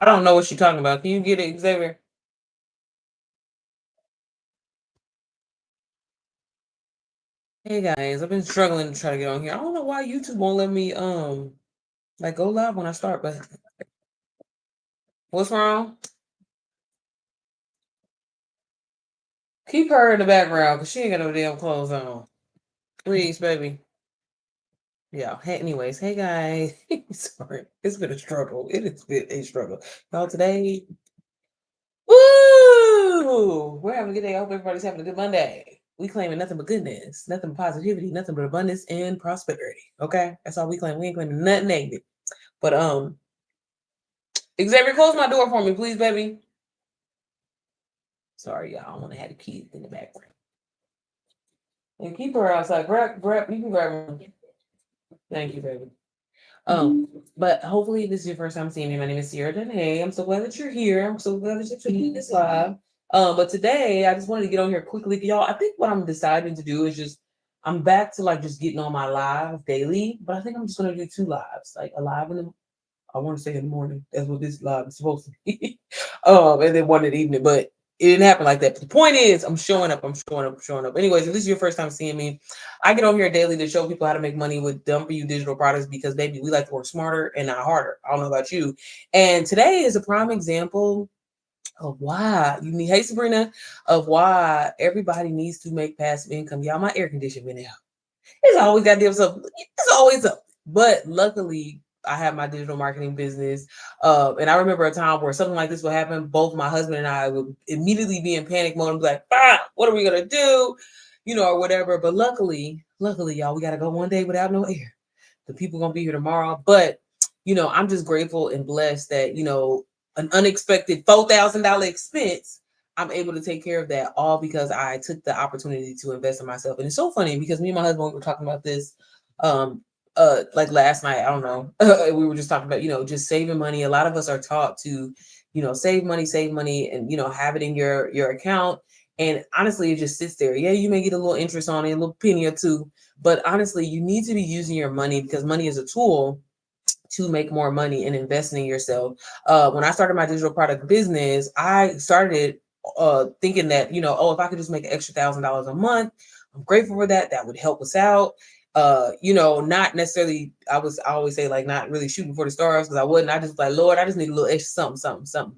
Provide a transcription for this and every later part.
I don't know what she's talking about. Can you get it, Xavier? Hey guys, I've been struggling to try to get on here. I don't know why YouTube won't let me like go live when I start, but what's wrong? Keep her in the background because she ain't got no damn clothes on. Please, baby. Yeah. Hey, anyways, hey guys. Sorry. It's been a struggle. It has been a struggle. Y'all today. Woo! We're having a good day. I hope everybody's having a good Monday. We claiming nothing but goodness, nothing but positivity, nothing but abundance and prosperity. Okay? That's all we claim. We ain't claiming nothing negative. But Xavier, close my door for me, please, baby. Sorry, y'all. I want to have the kids in the background. And keep her outside. Grab, you can grab her. Thank you, baby. But hopefully this is your first time seeing me. My name is Sierra Dene. I'm so glad that you're here. I'm so glad that you're tuning in this live. But today I just wanted to get on here quickly, y'all. I think what I'm deciding to do is just I'm back to like just getting on my live daily, but I think I'm just gonna do two lives, like a live in the I want to say in the morning. That's what this live is supposed to be. And then one in the evening, but it didn't happen like that. But the point is, I'm showing up. I'm showing up. I'm showing up. Anyways, if this is your first time seeing me, I get on here daily to show people how to make money with done for you digital products because, baby, we like to work smarter and not harder. I don't know about you. And today is a prime example of why you need, hey, Sabrina, of why everybody needs to make passive income. Y'all, my air conditioner went out. It's always got to do something. It's always up. But luckily, I have my digital marketing business. And I remember a time where something like this would happen. Both my husband and I would immediately be in panic mode and be like, what are we going to do? Or whatever. But luckily, y'all, we got to go one day without no air. The people going to be here tomorrow. But, I'm just grateful and blessed that, an unexpected $4,000 expense I'm able to take care of that all because I took the opportunity to invest in myself. And it's so funny because me and my husband were talking about this like last night. I don't know. We were just talking about, just saving money. A lot of us are taught to, save money and have it in your account. And honestly, it just sits there. Yeah, you may get a little interest on it, a little penny or two, but honestly, you need to be using your money because money is a tool to make more money and investing in yourself. When I started my digital product business, I started thinking that, if I could just make an extra $1,000 a month, I'm grateful for that. That would help us out. Not necessarily, I always say like not really shooting for the stars because I wouldn't. I just like, Lord, I just need a little extra something.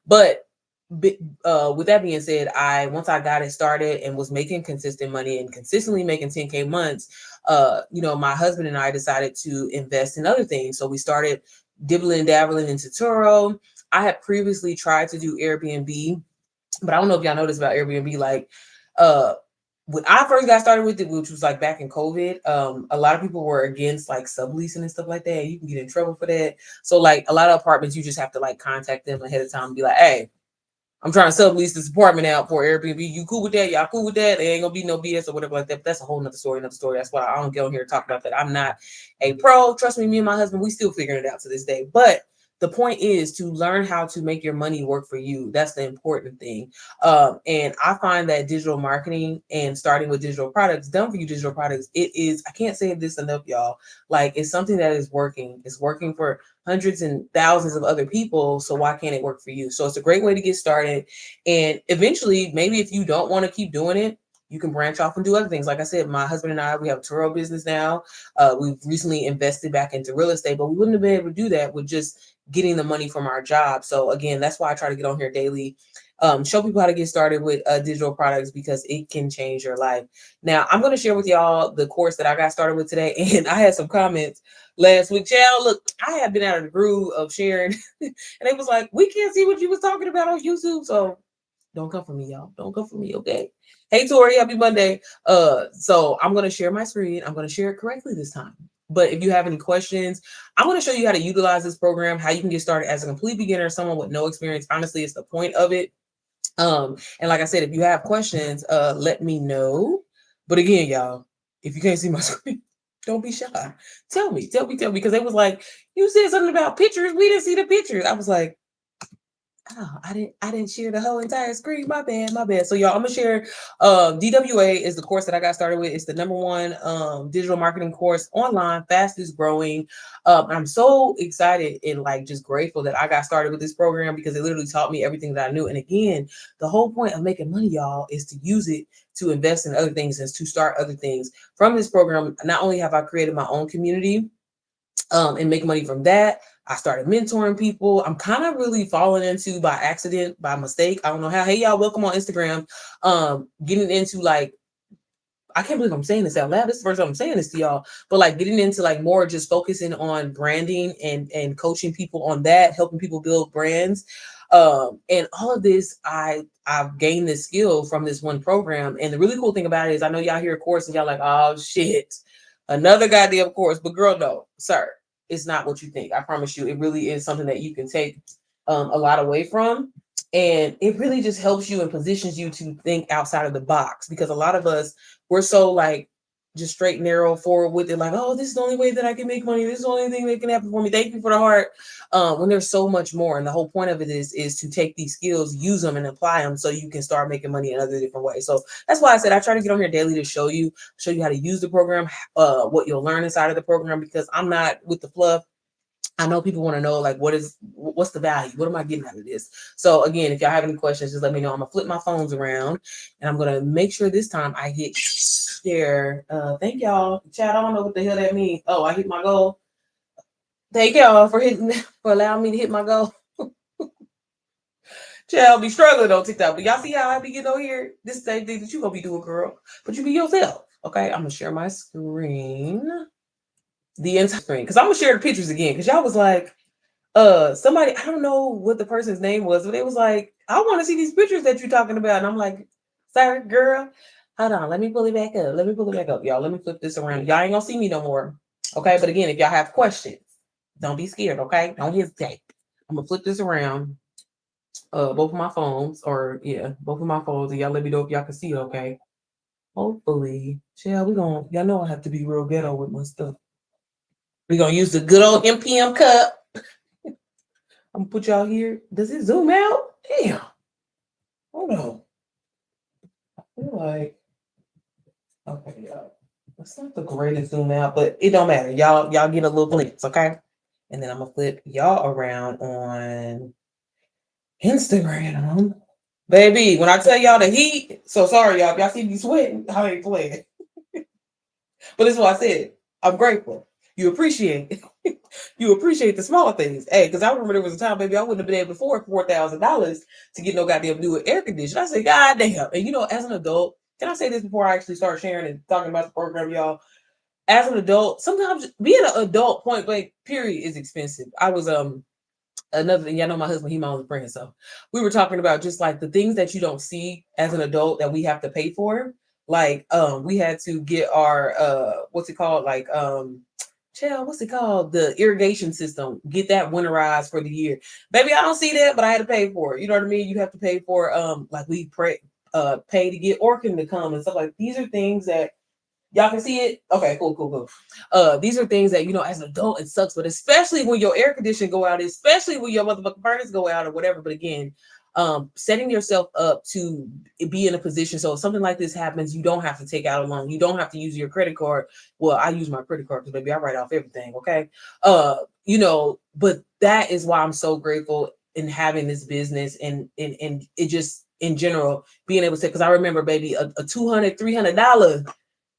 But with that being said, once I got it started and was making consistent money and consistently making 10K months, my husband and I decided to invest in other things. So we started dibbling dabbling into Turo. I had previously tried to do Airbnb, but I don't know if y'all know this about Airbnb. Like, when I first got started with it, which was like back in COVID, a lot of people were against like subleasing and stuff like that. You can get in trouble for that. So like a lot of apartments, you just have to like contact them ahead of time and be like, hey, I'm trying to sublease this apartment out for Airbnb. You cool with that? Y'all cool with that? There ain't gonna be no BS or whatever like that. But that's a whole nother story, That's why I don't get on here and talk about that. I'm not a pro. Trust me, me and my husband, we still figuring it out to this day. But the point is to learn how to make your money work for you. That's the important thing. And I find that digital marketing and starting with digital products, done for you digital products, it is, I can't say this enough, y'all. Like it's something that is working. It's working for hundreds and thousands of other people. So why can't it work for you? So it's a great way to get started. And eventually, maybe if you don't want to keep doing it, you can branch off and do other things. Like I said, my husband and I, we have a Turo business now. We've recently invested back into real estate, but we wouldn't have been able to do that with just getting the money from our job. So again, that's why I try to get on here daily, show people how to get started with digital products because it can change your life. Now, I'm going to share with y'all the course that I got started with today. And I had some comments last week. Child, look, I have been out of the groove of sharing. And it was like, we can't see what you was talking about on YouTube. So don't come for me, y'all. Don't come for me, okay? Hey, Tori, happy Monday. So I'm going to share my screen. I'm going to share it correctly this time. But if you have any questions, I'm going to show you how to utilize this program, how you can get started as a complete beginner, someone with no experience. Honestly, it's the point of it. And like I said, if you have questions, let me know. But again, y'all, if you can't see my screen, don't be shy. Tell me, because they was like, you said something about pictures. We didn't see the pictures. I was like, Oh, I didn't share the whole entire screen. My bad, my bad. So y'all, I'm gonna share. DWA is the course that I got started with. It's the #1 digital marketing course online, fastest growing. I'm so excited and like just grateful that I got started with this program because it literally taught me everything that I knew. And again, the whole point of making money, y'all, is to use it to invest in other things and to start other things. From this program, not only have I created my own community and make money from that. I started mentoring people. I'm kind of really falling into by accident, by mistake. I don't know how. Hey, y'all, welcome on Instagram. Getting into like, I can't believe I'm saying this out loud. This is the first time I'm saying this to y'all, but like getting into like more just focusing on branding and coaching people on that, helping people build brands. And all of this, I've gained this skill from this one program. And the really cool thing about it is I know y'all hear a course and y'all like, oh shit, another goddamn course. But girl, no, sir, it's not what you think. I promise you, it really is something that you can take a lot away from. And it really just helps you and positions you to think outside of the box because a lot of us, we're so like just straight narrow forward with it, like, oh, this is the only way that I can make money. This is the only thing that can happen for me. Thank you for the heart. When there's so much more. And the whole point of it is to take these skills, use them and apply them so you can start making money in other different ways. So that's why I said I try to get on here daily to show you how to use the program, what you'll learn inside of the program, because I'm not with the fluff. I know people want to know like what's the value? What am I getting out of this? So again, if y'all have any questions, just let me know. I'm gonna flip my phones around and I'm gonna make sure this time I hit share. Thank y'all. Chat, I don't know what the hell that means. Oh, I hit my goal. Thank y'all for allowing me to hit my goal. Chat, I'll be struggling on TikTok. But y'all see how I be getting on here? This is the same thing that you gonna be doing, girl. But you be yourself. Okay, I'm gonna share my screen. The entire screen. Because I'm gonna share the pictures again. Because y'all was like, somebody, I don't know what the person's name was, but it was like, I want to see these pictures that you're talking about. And I'm like, sorry, girl, hold on, let me pull it back up. Let me pull it back up, y'all. Let me flip this around. Y'all ain't gonna see me no more. Okay, but again, if y'all have questions, don't be scared, okay? Don't hesitate. I'm gonna flip this around. Both of my phones, or yeah, both of my phones, and y'all let me know if y'all can see it, okay? Hopefully. Yeah, y'all know I have to be real ghetto with my stuff. We're gonna use the good old MPM cup. I'm gonna put y'all here. Does it zoom out? Damn. Hold on. I feel like, okay, y'all. It's not the greatest zoom out, but it don't matter. Y'all get a little glimpse, okay? And then I'm gonna flip y'all around on Instagram. Baby, when I tell y'all the heat, so sorry, y'all. If y'all see me sweating, I ain't playing. But this is what I said. I'm grateful. You appreciate it. You appreciate the small things. Hey, because I remember there was a time, baby, I wouldn't have been able to afford $4,000 to get no goddamn new air conditioner. I said, God damn. And you know, as an adult, can I say this before I actually start sharing and talking about the program, y'all? As an adult, sometimes being an adult, point blank, period, is expensive. I was another thing, y'all know my husband, he my only friend. So we were talking about just like the things that you don't see as an adult that we have to pay for. Like we had to get our what's it called? Like what's it called? The irrigation system. Get that winterized for the year. Baby, I don't see that, but I had to pay for it. You know what I mean? You have to pay for like we pay to get Orkin to come and stuff like these are things that y'all can see it. Okay, cool. These are things that, you know, as an adult, it sucks, but especially when your air conditioner go out, especially when your motherfucking furnace go out or whatever. But again, setting yourself up to be in a position so if something like this happens, you don't have to take out a loan. You don't have to use your credit card. Well, I use my credit card because baby, I write off everything. Okay. You know, but that is why I'm so grateful in having this business and it just in general being able to say, because I remember baby, a $200, $300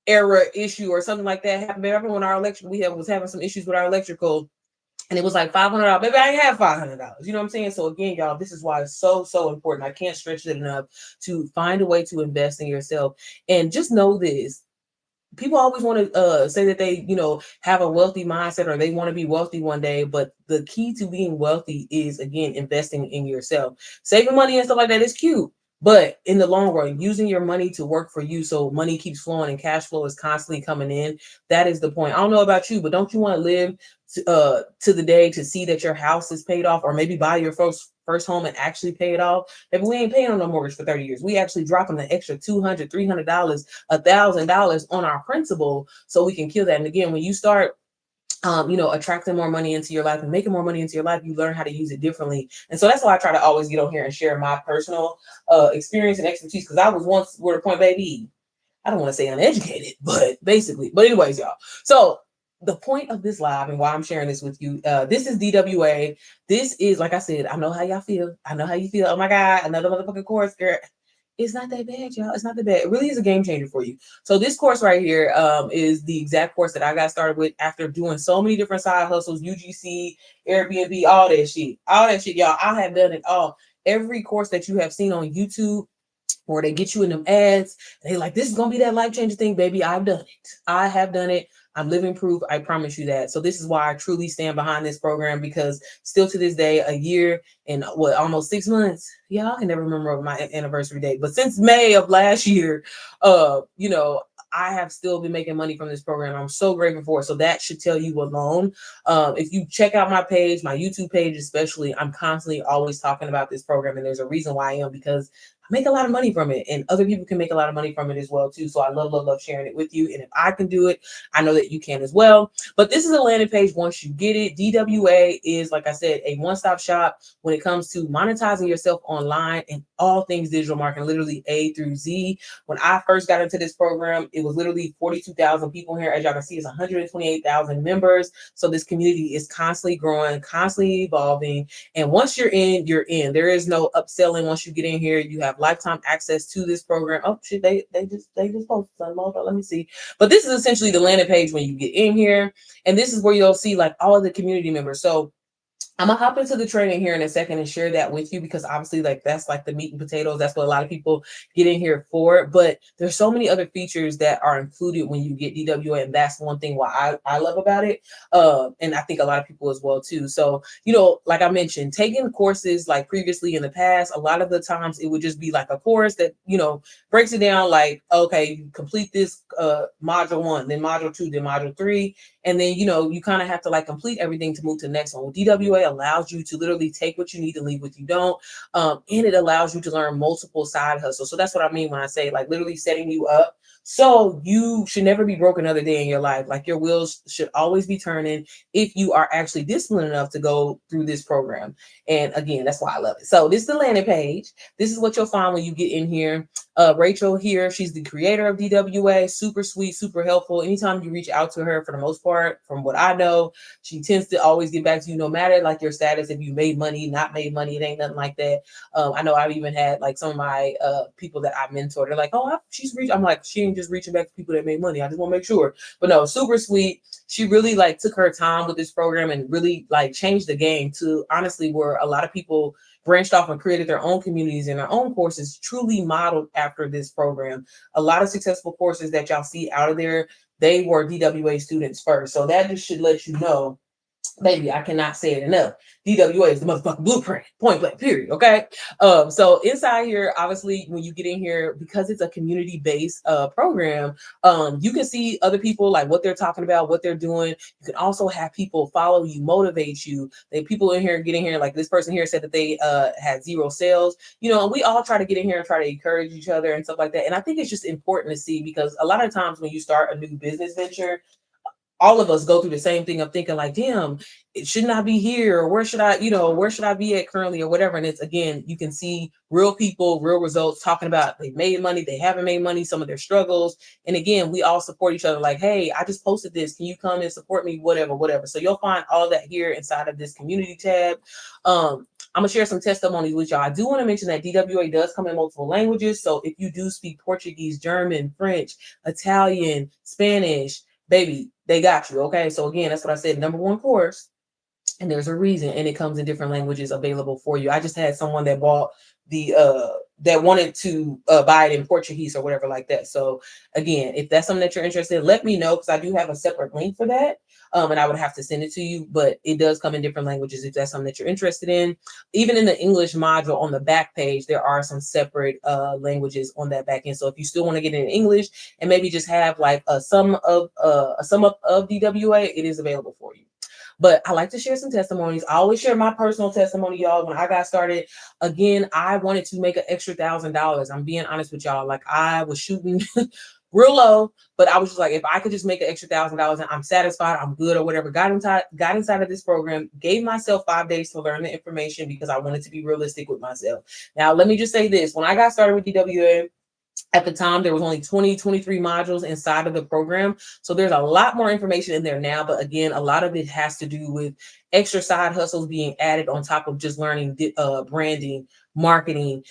error issue or something like that happened. Remember when our electric was having some issues with our electrical and it was like $500. Maybe I ain't have $500. You know what I'm saying? So again, y'all, this is why it's so important. I can't stretch it enough to find a way to invest in yourself. And just know this. People always want to say that they, you know, have a wealthy mindset or they want to be wealthy one day. But the key to being wealthy is, again, investing in yourself. Saving money and stuff like that is cute. But in the long run, using your money to work for you so money keeps flowing and cash flow is constantly coming in. That is the point. I don't know about you, but don't you want to live to the day to see that your house is paid off or maybe buy your first home and actually pay it off? If we ain't paying on no mortgage for 30 years, we actually dropping the extra $200, $300, $1,000 on our principal so we can kill that. And again, when you start attracting more money into your life and making more money into your life, you learn how to use it differently. And so that's why I try to always get on here and share my personal experience and expertise, because I was once where the point, baby, I don't want to say uneducated, but basically. But anyways, y'all. So the point of this live and why I'm sharing this with you, this is DWA. This is, like I said, I know how y'all feel. I know how you feel. Oh my God, another motherfucking course, girl. It's not that bad, y'all. It's not that bad. It really is a game changer for you. So this course right here is the exact course that I got started with after doing so many different side hustles, UGC, Airbnb, all that shit. All that shit, y'all. I have done it all. Every course that you have seen on YouTube, or they get you in them ads, they like, this is gonna be that life-changing thing, baby. I've done it. I have done it. I'm living proof. I promise you that. So this is why I truly stand behind this program, because still to this day, a year and almost 6 months. Yeah, I can never remember my anniversary date, but since May of last year, I have still been making money from this program. I'm so grateful for it. So that should tell you alone. If you check out my page, my YouTube page especially, I'm constantly always talking about this program, and there's a reason why I am, because make a lot of money from it, and other people can make a lot of money from it as well too. So I love sharing it with you, and if I can do it, I know that you can as well. But this is a landing page. Once you get it, DWA is, like I said, a one-stop shop when it comes to monetizing yourself online and all things digital marketing, literally A through Z. When I first got into this program, it was literally 42,000 people here. As y'all can see, it's 128,000 members. So this community is constantly growing, constantly evolving, and once you're in, you're in. There is no upselling. Once you get in here, you have lifetime access to this program. Oh shit, they just posted something. Hold on, let me see. But this is essentially the landing page when you get in here, and this is where you'll see like all of the community members. So I'm gonna hop into the training here in a second and share that with you, because obviously, like, that's like the meat and potatoes. That's what a lot of people get in here for. But there's so many other features that are included when you get DWA, and that's one thing why I love about it. And I think a lot of people as well too. So, like I mentioned, taking courses like previously in the past, a lot of the times it would just be like a course that breaks it down like, okay, you complete this module 1, then module 2, then module 3. And then, you kind of have to like complete everything to move to the next one. Well, DWA allows you to literally take what you need and leave what you don't. And it allows you to learn multiple side hustles. So that's what I mean when I say like literally setting you up. So you should never be broke another day in your life. Like your wheels should always be turning if you are actually disciplined enough to go through this program. And again, that's why I love it. So this is the landing page. This is what you'll find when you get in here. Rachel here, she's the creator of DWA, super sweet, super helpful. Anytime you reach out to her, for the most part, from what I know, she tends to always get back to you, no matter like your status, if you made money, not made money, it ain't nothing like that. I know I've even had like some of my people that I mentored, they're like, oh, she's reaching. I'm like, she ain't just reaching back to people that made money. I just want to make sure. But no, super sweet. She really like took her time with this program and really like changed the game to honestly where a lot of people branched off and created their own communities and their own courses truly modeled after this program. A lot of successful courses that y'all see out of there, they were DWA students first. So that just should let you know, baby, I cannot say it enough. DWA is the motherfucking blueprint, point blank, period. Okay. So inside here, obviously, when you get in here, because it's a community-based program, you can see other people like what they're talking about, what they're doing. You can also have people follow you, motivate you. They people in here get in here, like this person here said that they had 0 sales. And we all try to get in here and try to encourage each other and stuff like that. And I think it's just important to see, because a lot of times when you start a new business venture, all of us go through the same thing of thinking like, damn, it should not be here, or where should I be at currently, or whatever. And it's, again, you can see real people, real results, talking about they made money, they haven't made money, some of their struggles. And again, we all support each other like, hey, I just posted this, can you come and support me, whatever. So you'll find all that here inside of this community tab. I'm gonna share some testimonies with y'all. I do want to mention that DWA does come in multiple languages. So if you do speak Portuguese, German, French, Italian, Spanish, baby, they got you. Okay. So again, that's what I said, #1 course. And there's a reason, and it comes in different languages available for you. I just had someone that bought the that wanted to buy it in Portuguese or whatever like that. So again, if that's something that you're interested in, let me know, because I do have a separate link for that. And I would have to send it to you, but it does come in different languages if that's something that you're interested in. Even in the English module on the back page, there are some separate languages on that back end. So if you still want to get it in English and maybe just have like a sum up of DWA, it is available for you. But I like to share some testimonies. I always share my personal testimony, y'all. When I got started, again, I wanted to make an extra $1,000. I'm being honest with y'all. Like, I was shooting real low, but I was just like, if I could just make an extra $1,000 and I'm satisfied, I'm good or whatever. Got inside of this program, gave myself 5 days to learn the information because I wanted to be realistic with myself. Now, let me just say this. When I got started with DWA, at the time, there was only 23 modules inside of the program. So there's a lot more information in there now. But again, a lot of it has to do with extra side hustles being added on top of just learning branding, marketing,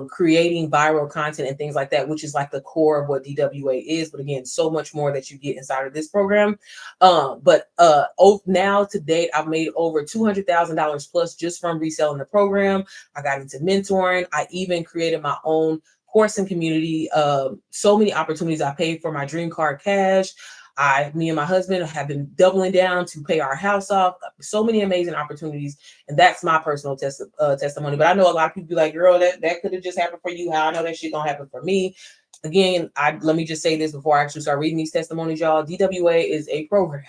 creating viral content and things like that, which is like the core of what DWA is. But again, so much more that you get inside of this program. Now to date, I've made over $200,000 plus just from reselling the program. I got into mentoring. I even created my own course and community. So many opportunities. I paid for my dream car cash. Me and my husband have been doubling down to pay our house off. So many amazing opportunities. And that's my personal testimony. But I know a lot of people be like, girl, that could have just happened for you. How I know that shit gonna happen for me. Again, let me just say this before I actually start reading these testimonies, y'all. DWA is a program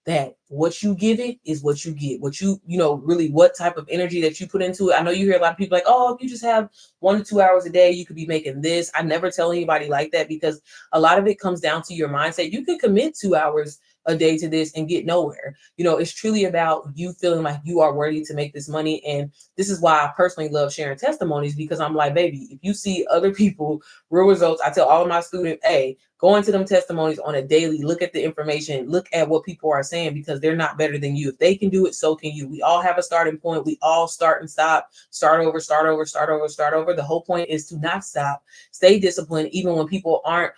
that what you give it is what you get. What really what type of energy that you put into it. I know you hear a lot of people like, oh, if you just have 1 to 2 hours a day, you could be making this. I never tell anybody like that because a lot of it comes down to your mindset. You could commit 2 hours a day to this and get nowhere. It's truly about you feeling like you are worthy to make this money. And this is why I personally love sharing testimonies, because I'm like, baby, if you see other people real results, I tell all of my students, hey, go into them testimonies on a daily, look at the information, look at what people are saying, because they're not better than you. If they can do it, so can you. We all have a starting point. We all start and stop, start over, start over, start over, start over. The whole point is to not stop, stay disciplined, even when people aren't,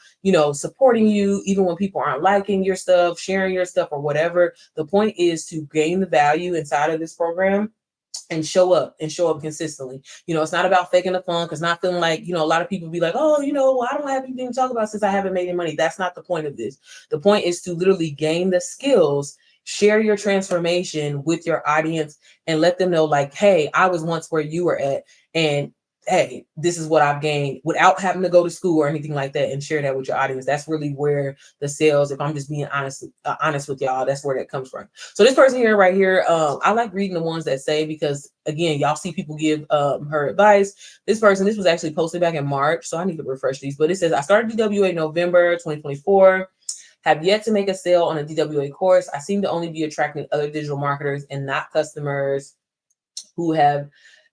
supporting you, even when people aren't liking your stuff, sharing your stuff or whatever. The point is to gain the value inside of this program and show up consistently. It's not about faking the funk. It's not feeling like, a lot of people be like, oh, well, I don't have anything to talk about since I haven't made any money. That's not the point of this. The point is to literally gain the skills, share your transformation with your audience, and let them know like, hey, I was once where you were at, and hey, this is what I've gained without having to go to school or anything like that, and share that with your audience. That's really where the sales, if I'm just being honest with y'all, that's where that comes from. So this person here, right here, I like reading the ones that say, because again, y'all see people give her advice. This was actually posted back in March, so I need to refresh these, but it says, I started DWA November 2024. Have yet to make a sale on a DWA course. I seem to only be attracting other digital marketers and not customers who have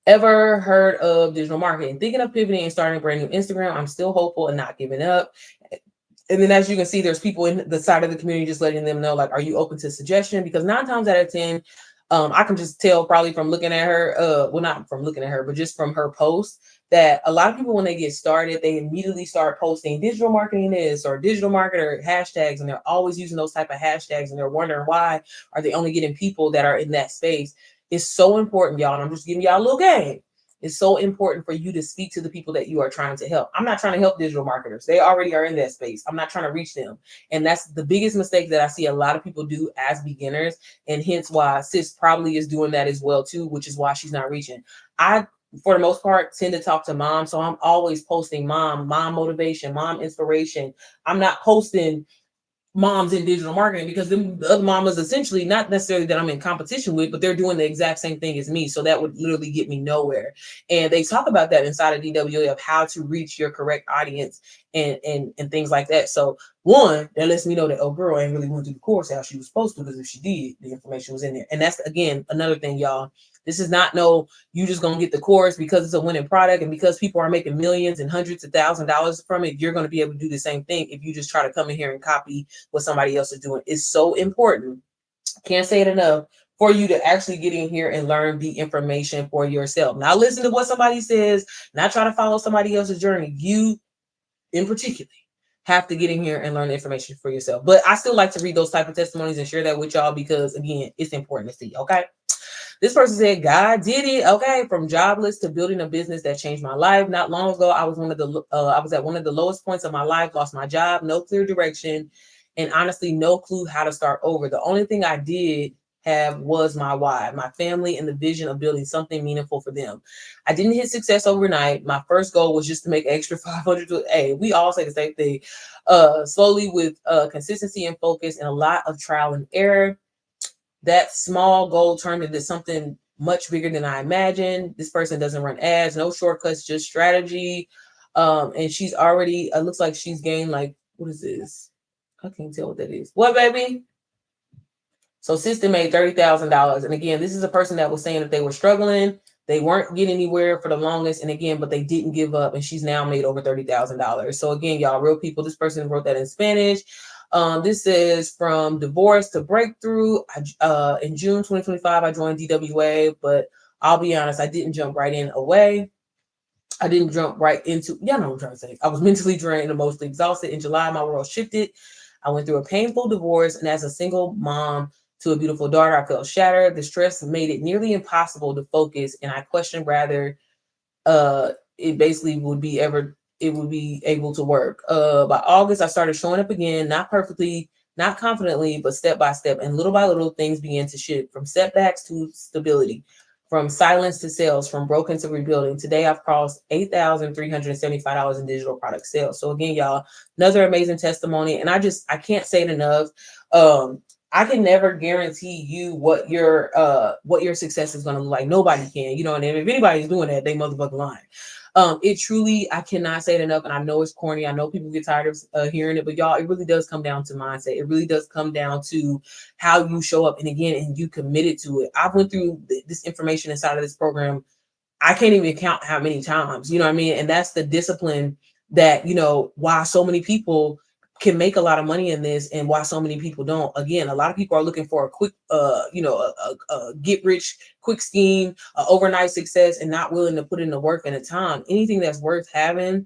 ever heard of digital marketing. Thinking of pivoting and starting a brand new Instagram. I'm still hopeful and not giving up. And then, as you can see, there's people in the side of the community just letting them know, like, are you open to suggestion? Because 9 times out of 10, I can just tell probably from looking at her, well, not from looking at her, but just from her posts, that a lot of people, when they get started, they immediately start posting digital marketing this or digital marketer hashtags, and they're always using those type of hashtags, and they're wondering why are they only getting people that are in that space. It's so important, y'all. And I'm just giving y'all a little game. It's so important for you to speak to the people that you are trying to help. I'm not trying to help digital marketers. They already are in that space. I'm not trying to reach them. And that's the biggest mistake that I see a lot of people do as beginners. And hence why Sis probably is doing that as well too, which is why she's not reaching. I, for the most part, tend to talk to mom. So I'm always posting mom motivation, mom inspiration. I'm not posting moms in digital marketing, because the other mamas, essentially, not necessarily that I'm in competition with, but they're doing the exact same thing as me. So that would literally get me nowhere. And they talk about that inside of DWA, of how to reach your correct audience and things like that. So one, that lets me know that, oh, girl ain't really went through the course how she was supposed to, because if she did, the information was in there. And that's, again, another thing, y'all. This is not you just gonna get the course because it's a winning product, and because people are making millions and hundreds of $1,000s from it, you're going to be able to do the same thing if you just try to come in here and copy what somebody else is doing. It's so important. Can't say it enough, for you to actually get in here and learn the information for yourself. Not listen to what somebody says, not try to follow somebody else's journey. You, in particular, have to get in here and learn the information for yourself. But I still like to read those type of testimonies and share that with y'all, because again, it's important to see. Okay. This person said, God did it. Okay. From jobless to building a business that changed my life. Not long ago, I was at one of the lowest points of my life, lost my job, no clear direction, and honestly, no clue how to start over. The only thing I did have was my why, my family, and the vision of building something meaningful for them. I didn't hit success overnight. My first goal was just to make extra 500. Hey, we all say the same thing. Slowly, with consistency and focus and a lot of trial and error, that small goal turned into something much bigger than I imagined. This person doesn't run ads, no shortcuts, just strategy. And she's already, looks like she's gained like What is this? I can't tell what that is. What, baby? So sister made $30,000. And again, this is a person that was saying that they were struggling. They weren't getting anywhere for the longest. And again, but they didn't give up. And she's now made over $30,000. So again, y'all, real people, this person wrote that in Spanish. This is from divorce to breakthrough. In June 2025, I joined DWA, but I'll be honest, I didn't jump right in away. I didn't jump right into, y'all know what I'm trying to say. I was mentally drained and emotionally exhausted. In July, my world shifted. I went through a painful divorce, and as a single mom to a beautiful daughter, I felt shattered. The stress made it nearly impossible to focus, and I questioned whether it basically would be able to work. By August, I started showing up again, not perfectly, not confidently, but step by step, and little by little, things began to shift from setbacks to stability, from silence to sales, from broken to rebuilding. Today, I've crossed $8,375 in digital product sales. So again, y'all, another amazing testimony. And I can't say it enough. I can never guarantee you what your success is going to look like. Nobody can, you know, and if anybody's doing that, they motherfucking lying. It truly, I cannot say it enough. And I know it's corny. I know people get tired of hearing it, but y'all, it really does come down to mindset. It really does come down to how you show up. And again, and you committed to it. I went through this information inside of this program. I can't even count how many times, you know what I mean? And that's the discipline that, you know, why so many people can make a lot of money in this and why so many people don't. Again, a lot of people are looking for a quick, a get rich quick scheme, overnight success, and not willing to put in the work and the time. Anything that's worth having,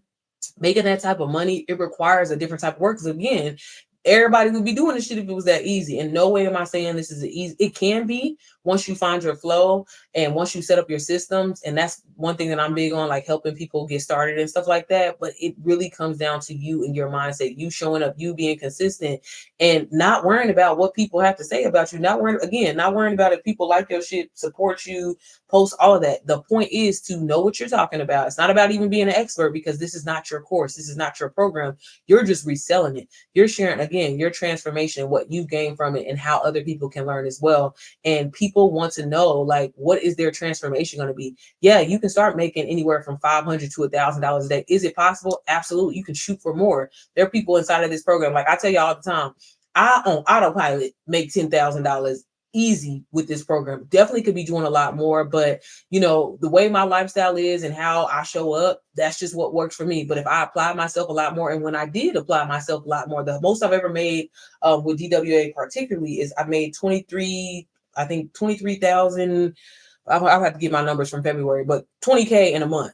making that type of money, it requires a different type of work. Because again, everybody would be doing this shit if it was that easy. And no way am I saying this is easy. It can be once you find your flow and once you set up your systems. And that's one thing that I'm big on, like helping people get started and stuff like that. But it really comes down to you and your mindset, you showing up, you being consistent and not worrying about what people have to say about you. Not worrying about if people like your shit, support you, post, all of that. The point is to know what you're talking about. It's not about even being an expert because this is not your course. This is not your program. You're just reselling it. You're sharing, again, your transformation, what you gain from it and how other people can learn as well. And people want to know, like, what is their transformation going to be? Yeah, you can start making anywhere from $500 to $1,000 a day. Is it possible? Absolutely. You can shoot for more. There are people inside of this program. Like I tell you all the time, I on autopilot make $10,000 easy with this program. Definitely could be doing a lot more, but you know, the way my lifestyle is and how I show up, that's just what works for me. But if I apply myself a lot more, and when I did apply myself a lot more, the most I've ever made with DWA particularly is I made 23,000. I'll have to get my numbers from February, but 20K in a month.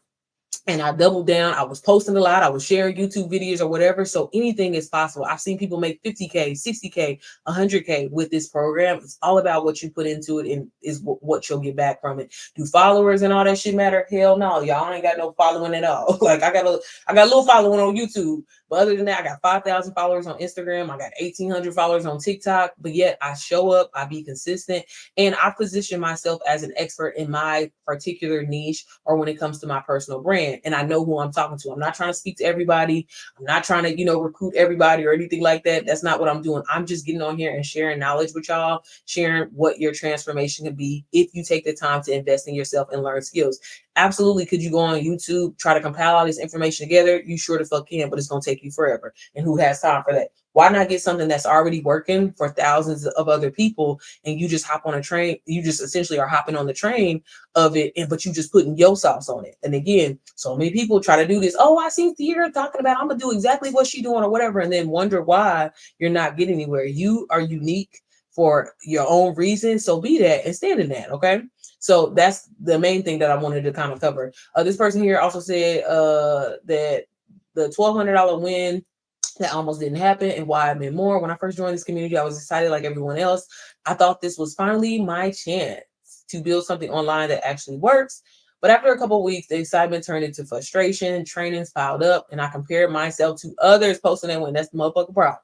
And I doubled down. I was posting a lot. I was sharing YouTube videos or whatever. So anything is possible. I've seen people make 50K, 60K, 100K with this program. It's all about what you put into it and is what you'll get back from it. Do followers and all that shit matter? Hell no, y'all ain't got no following at all. Like I got a little following on YouTube, but other than that, I got 5,000 followers on Instagram. I got 1,800 followers on TikTok. But yet I show up, I be consistent, and I position myself as an expert in my particular niche or when it comes to my personal brand. And I know who I'm talking to. I'm not trying to speak to everybody. I'm not trying to, recruit everybody or anything like that. That's not what I'm doing. I'm just getting on here and sharing knowledge with y'all, sharing what your transformation can be if you take the time to invest in yourself and learn skills. Absolutely. Could you go on YouTube, try to compile all this information together? You sure the fuck can, but it's going to take you forever. And who has time for that? Why not get something that's already working for thousands of other people and you just hop on a train? You just essentially are hopping on the train of it, but you just putting your sauce on it. And again, so many people try to do this. Oh, I see Theater talking about I'm going to do exactly what she's doing or whatever, and then wonder why you're not getting anywhere. You are unique for your own reason. So be that and stand in that. Okay. So that's the main thing that I wanted to kind of cover. This person here also said that the $1,200 win that almost didn't happen and why I meant more. When I first joined this community, I was excited like everyone else. I thought this was finally my chance to build something online that actually works. But after a couple of weeks, the excitement turned into frustration, trainings piled up, and I compared myself to others posting that win. That's the motherfucking problem.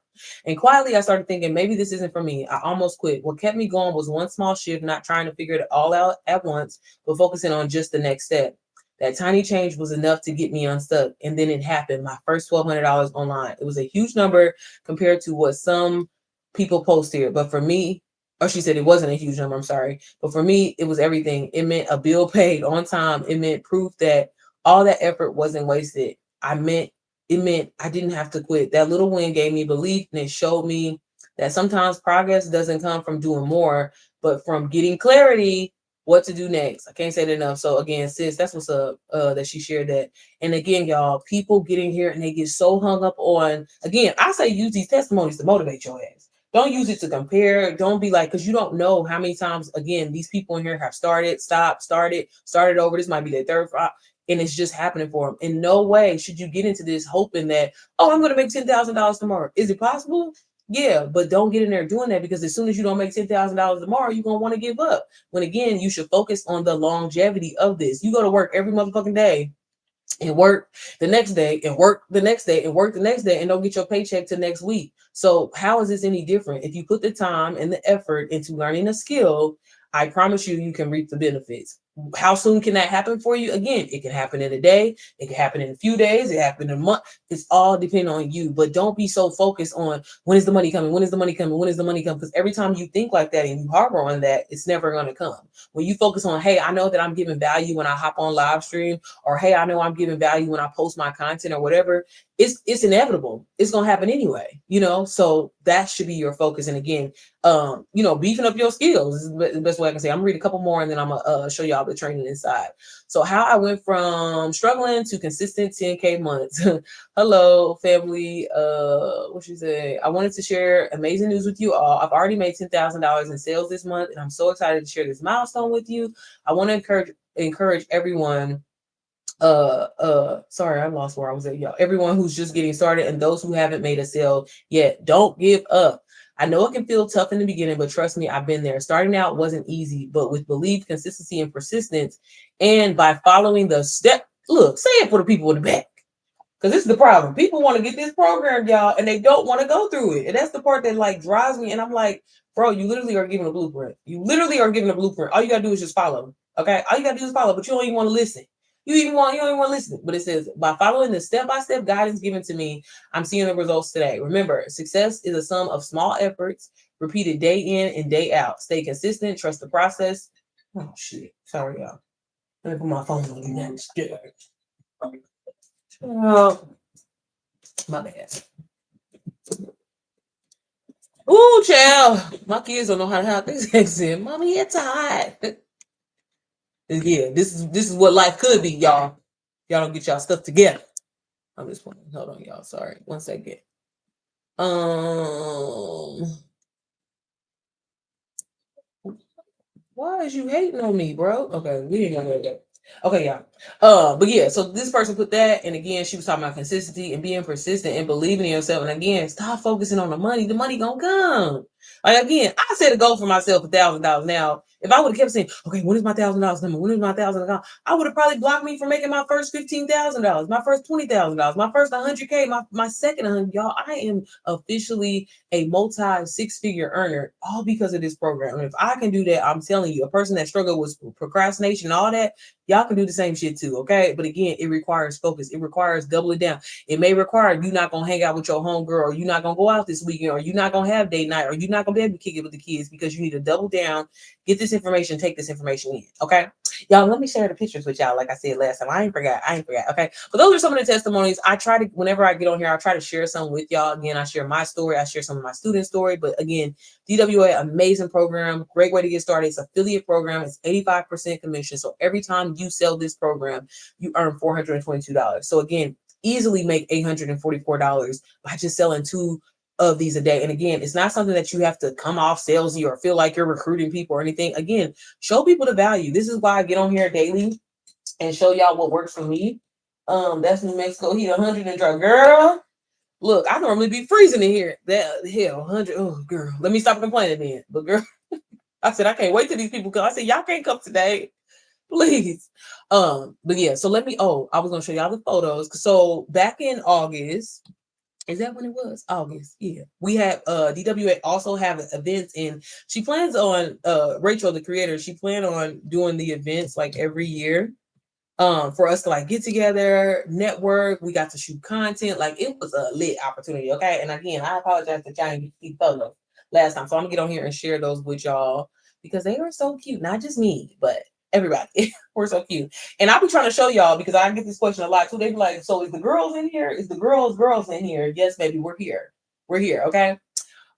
And quietly, I started thinking, maybe this isn't for me. I almost quit. What kept me going was one small shift, not trying to figure it all out at once, but focusing on just the next step. That tiny change was enough to get me unstuck. And then it happened. My first $1,200 online. It was a huge number compared to what some people post here. But for me, or she said it wasn't a huge number, I'm sorry. But for me, it was everything. It meant a bill paid on time. It meant proof that all that effort wasn't wasted. I meant it meant I didn't have to quit. That little win gave me belief, and it showed me that sometimes progress doesn't come from doing more, but from getting clarity what to do next. I can't say that enough. So again, sis, that's what's up, that she shared that. And again, y'all, people get in here and they get so hung up on, again, I say use these testimonies to motivate your ass. Don't use it to compare. Don't be like, because you don't know how many times, again, these people in here have started, stopped, started over. This might be their third, and it's just happening for them. In no way should you get into this hoping that, oh, I'm going to make $10,000 tomorrow. Is it possible? Yeah, but don't get in there doing that, because as soon as you don't make $10,000 tomorrow, you're going to want to give up. When again, you should focus on the longevity of this. You go to work every motherfucking day and work the next day and work the next day and work the next day and don't get your paycheck till next week. So how is this any different? If you put the time and the effort into learning a skill, I promise you, you can reap the benefits. How soon can that happen for you? Again, it can happen in a day. It can happen in a few days. It can happen in a month. It's all depending on you. But don't be so focused on when is the money coming? When is the money coming? When is the money coming? Because every time you think like that and you harbor on that, it's never going to come. When you focus on, hey, I know that I'm giving value when I hop on live stream, or hey, I know I'm giving value when I post my content or whatever, it's inevitable. It's gonna happen anyway, so that should be your focus. And again, beefing up your skills is the best way I can say. I'm gonna read a couple more and then I'm gonna show y'all the training inside. So how I went from struggling to consistent 10K months. Hello, family. What she say? I wanted to share amazing news with you all. I've already made $10,000 in sales this month, and I'm so excited to share this milestone with you. I want to encourage everyone. Sorry, I lost where I was at, y'all. Everyone who's just getting started and those who haven't made a sale yet, don't give up. I know it can feel tough in the beginning, but trust me, I've been there. Starting out wasn't easy, but with belief, consistency, and persistence, and by following the step, look, say it for the people in the back. Because this is the problem. People want to get this program, y'all, and they don't want to go through it. And that's the part that like drives me. And I'm like, bro, you literally are giving a blueprint. You literally are giving a blueprint. All you gotta do is just follow. Okay. All you gotta do is follow, but you don't even want to listen. You don't even want to listen. But it says, by following the step-by-step guidance given to me, I'm seeing the results today. Remember, success is a sum of small efforts repeated day in and day out. Stay consistent, trust the process. Oh shit. Sorry, y'all. Let me put my phone on you next. Oh, my bad. Ooh, child. My kids don't know how to have this accent. Mommy, it's hot. Yeah, this is what life could be, y'all. Y'all don't get y'all stuff together. I'm just playing. Hold on, y'all. Sorry. 1 second. Why is you hating on me, bro? Okay, we ain't gonna do that. Okay, yeah. But yeah, so this person put that, and again, she was talking about consistency and being persistent and believing in yourself. And again, stop focusing on the money. The money gonna come. Like again, I set a goal for myself $1,000. Now, if I would have kept saying, okay, when is my $1,000 number? When is my $1,000? I would have probably blocked me from making my first $15,000, my first $20,000, my first 100K, my second 100. Y'all, I am officially a multi six-figure earner, all because of this program. And if I can do that, I'm telling you, a person that struggled with procrastination, all that, y'all can do the same shit too, okay? But again, it requires focus. It requires doubling down. It may require you not gonna hang out with your homegirl, or you're not gonna go out this weekend, or you're not gonna have date night, or you're not gonna be able to kick it with the kids, because you need to double down, get this information, take this information in, okay? Y'all, let me share the pictures with y'all. Like I said last time, I ain't forgot. Okay. But those are some of the testimonies. I try to, whenever I get on here, I try to share some with y'all. Again, I share my story. I share some of my student story. But again, DWA, amazing program. Great way to get started. It's an affiliate program. It's 85% commission. So every time you sell this program, you earn $422. So again, easily make $844 by just selling 2 of these a day. And again, it's not something that you have to come off salesy or feel like you're recruiting people or anything. Again, show people the value. This is why I get on here daily and show y'all what works for me. That's New Mexico heat 100 and dry. Girl, look, I normally be freezing in here. That hell 100. Oh, girl, let me stop complaining then. But girl, I said I can't wait till these people come. I said y'all can't come today, please. But yeah, so let me. Oh, I was gonna show y'all the photos. So back in August. Is that when it was? August. Yeah. We have DWA also have events, and she plans on Rachel, the creator, she planned on doing the events like every year. For us to like get together, network. We got to shoot content. Like it was a lit opportunity. Okay. And again, I apologize that y'all didn't see photos last time. So I'm gonna get on here and share those with y'all because they are so cute. Not just me, but everybody. We're so cute. And I'll be trying to show y'all because I get this question a lot too. They be like, so is the girls in here? Is the girls in here? Yes, baby, we're here. We're here, okay?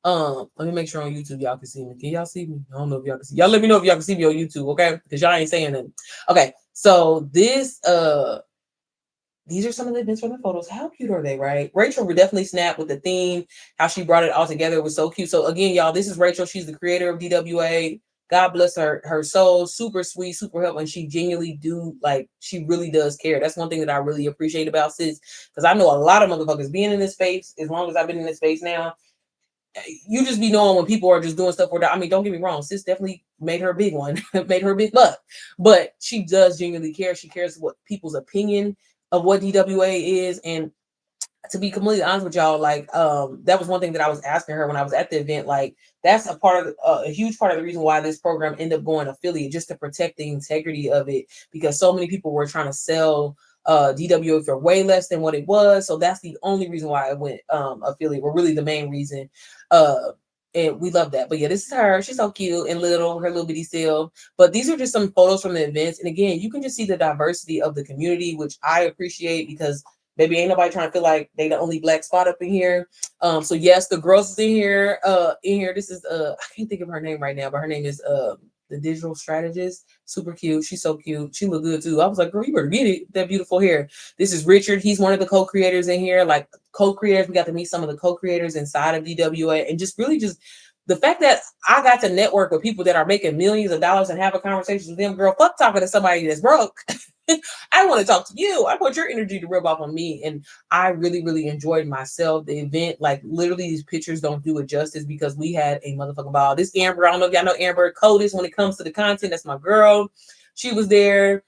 Let me make sure on YouTube y'all can see me. Can y'all see me? I don't know if y'all can see. Y'all let me know if y'all can see me on YouTube, okay? Because y'all ain't saying nothing. Okay, so these are some of the events from the photos. How cute are they, right? Rachel would definitely snap with the theme, how she brought it all together. It was so cute. So again, y'all, this is Rachel. She's the creator of DWA. God bless her soul. Super sweet, super helpful. And she genuinely she really does care. That's one thing that I really appreciate about sis. Because I know a lot of motherfuckers being in this space, as long as I've been in this space now, you just be knowing when people are just doing stuff for that. I mean, don't get me wrong, sis definitely made her a big one, made her a big buck, but she does genuinely care. She cares what people's opinion of what DWA is. And to be completely honest with y'all, that was one thing that I was asking her when I was at the event. Like, that's a part of a huge part of the reason why this program ended up going affiliate, just to protect the integrity of it, because so many people were trying to sell DWA for way less than what it was. So that's the only reason why I went affiliate, or really the main reason. And we love that. But yeah, this is her. She's so cute and little, her little bitty self. But these are just some photos from the events. And again, you can just see the diversity of the community, which I appreciate, because baby, ain't nobody trying to feel like they the only black spot up in here. So yes, the girls is in here. This is I can't think of her name right now, but her name is the digital strategist. Super cute. She's so cute. She look good too. I was like, girl, you better get it. That beautiful hair. This is Richard. He's one of the co-creators in here. Like, co-creators, we got to meet some of the co-creators inside of DWA, and just really just the fact that I got to network with people that are making millions of dollars and have a conversation with them. Girl, fuck talking to somebody that's broke. I want to talk to you. I want your energy to rub off on me. And I really, really enjoyed myself. The event, like, literally, these pictures don't do it justice, because we had a motherfucking ball. This Amber, I don't know if y'all know Amber Codis when it comes to the content. That's my girl. She was there.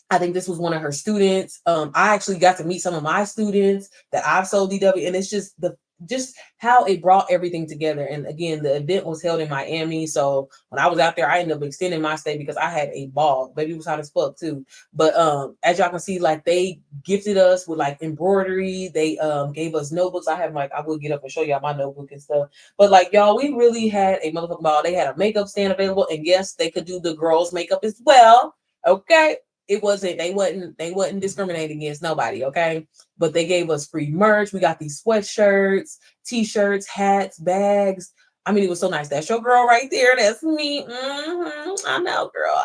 I think this was one of her students. I actually got to meet some of my students that I've sold DW, and it's just how it brought everything together. And again, the event was held in Miami, so when I was out there, I ended up extending my stay because I had a ball. Baby, it was hot as fuck too. But as y'all can see, like, they gifted us with like embroidery. They gave us notebooks. I will get up and show y'all my notebook and stuff. But like, y'all, we really had a motherfucking ball. They had a makeup stand available, and yes, they could do the girls' makeup as well. Okay. They wasn't discriminating against nobody, okay? But they gave us free merch. We got these sweatshirts, t-shirts, hats, bags. I mean, it was so nice. That's your girl right there. That's me. I know, girl.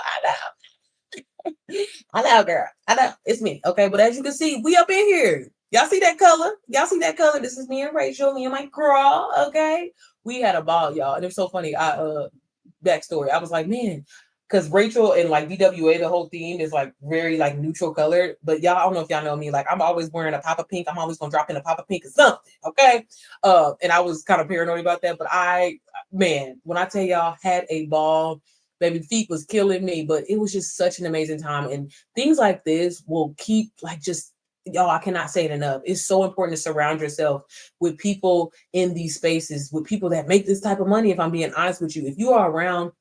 I know, girl. I know. It's me. Okay. But as you can see, we up in here. Y'all see that color? Y'all see that color? This is me and Rachel, me and my girl. Okay. We had a ball, y'all. And it was so funny. Backstory. I was like, man, because Rachel and like DWA, the whole theme is like very like neutral colored. But y'all, I don't know if y'all know me. Like, I'm always wearing a pop of pink. I'm always gonna drop in a pop of pink or something. Okay. And I was kind of paranoid about that. But when I tell y'all, had a ball, baby, feet was killing me. But it was just such an amazing time. And things like this will keep like just y'all, I cannot say it enough. It's so important to surround yourself with people in these spaces, with people that make this type of money. If I'm being honest with you, if you are around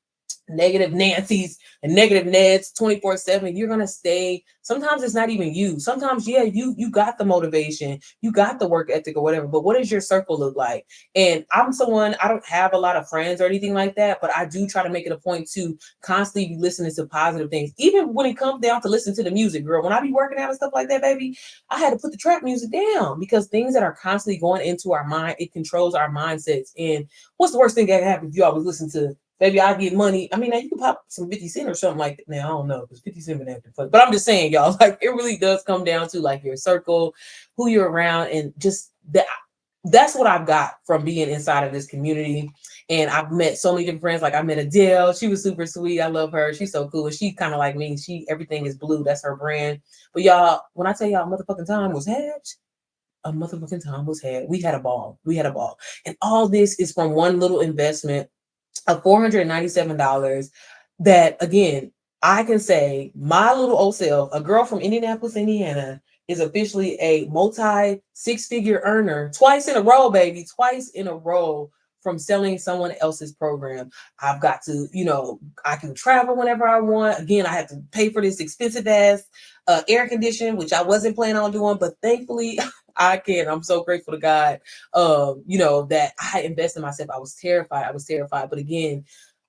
negative Nancy's and negative Neds 24/7, you're gonna stay. Sometimes it's not even you. Sometimes, yeah, you got the motivation, you got the work ethic or whatever, but what does your circle look like? And I'm someone, I don't have a lot of friends or anything like that, but I do try to make it a point to constantly be listening to positive things, even when it comes down to listen to the music. Girl, when I be working out and stuff like that, baby, I had to put the trap music down, because things that are constantly going into our mind, it controls our mindsets. And what's the worst thing that can happen if you always listen to, baby, I get money? I mean, now you can pop some 50 Cent or something like that. Now, I don't know, because 50 Cent been acting funny. But I'm just saying, y'all, like, it really does come down to like your circle, who you're around, and just that. That's what I've got from being inside of this community. And I've met so many different friends. Like, I met Adele. She was super sweet. I love her. She's so cool. She's kind of like me. Everything is blue. That's her brand. But y'all, when I tell y'all motherfucking time was had, a motherfucking time was had. We had a ball. We had a ball. And all this is from one little investment of $497 that, again, I can say my little old self, a girl from Indianapolis, Indiana, is officially a multi six-figure earner twice in a row, baby, twice in a row from selling someone else's program. I've got to, I can travel whenever I want. Again, I have to pay for this expensive ass air condition, which I wasn't planning on doing, but thankfully I can. I'm so grateful to God, that I invest in myself. I was terrified. But again,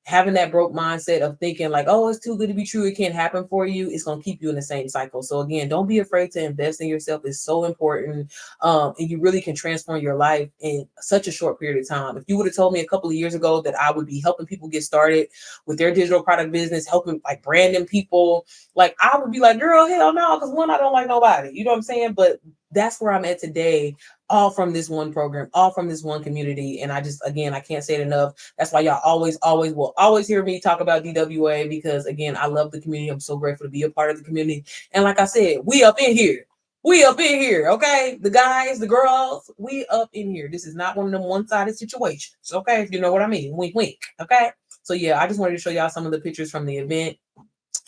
having that broke mindset of thinking like, oh, it's too good to be true, it can't happen for you, it's going to keep you in the same cycle. So again, don't be afraid to invest in yourself. It's so important. And you really can transform your life in such a short period of time. If you would have told me a couple of years ago that I would be helping people get started with their digital product business, helping like branding people, like I would be like, girl, hell no, because one, I don't like nobody, you know what I'm saying? But that's where I'm at today, all from this one program, all from this one community. And I just, again, I can't say it enough. That's why y'all always will always hear me talk about DWA, because again, I love the community. I'm so grateful to be a part of the community. And like I said, we up in here. We up in here, okay? The guys, the girls, we up in here. This is not one of them one-sided situations, okay? If you know what I mean. Wink, wink, okay? So yeah, I just wanted to show y'all some of the pictures from the event.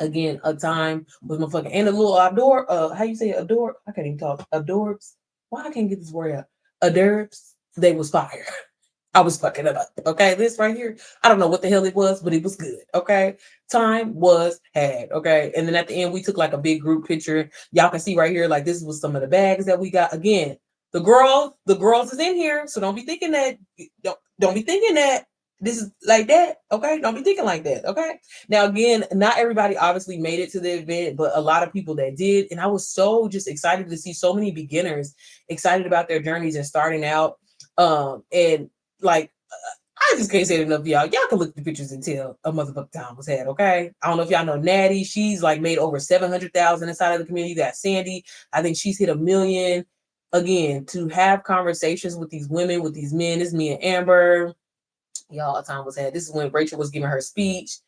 Again, a time with my fucking, and a little adore, how you say adore? I can't even talk. Adorbs. Why I can't get this word out? Adorbs. They was fire. I was fucking it up. Okay, this right here, I don't know what the hell it was, but it was good. Okay, time was had. Okay, and then at the end, we took like a big group picture. Y'all can see right here, like this was some of the bags that we got. Again, the girls is in here, so don't be thinking that. Don't be thinking that this is like that. Okay, don't be thinking like that. Okay. Now again, not everybody obviously made it to the event, but a lot of people that did, and I was so just excited to see so many beginners excited about their journeys and starting out. And like, I just can't say it enough, y'all. Y'all can look at the pictures and tell a motherfucking time was had, okay? I don't know if y'all know Natty. She's like made over 700,000 inside of the community. You got Sandy. I think she's hit 1 million. Again, to have conversations with these women, with these men, is me and Amber. Y'all, a time was had. This is when Rachel was giving her speech.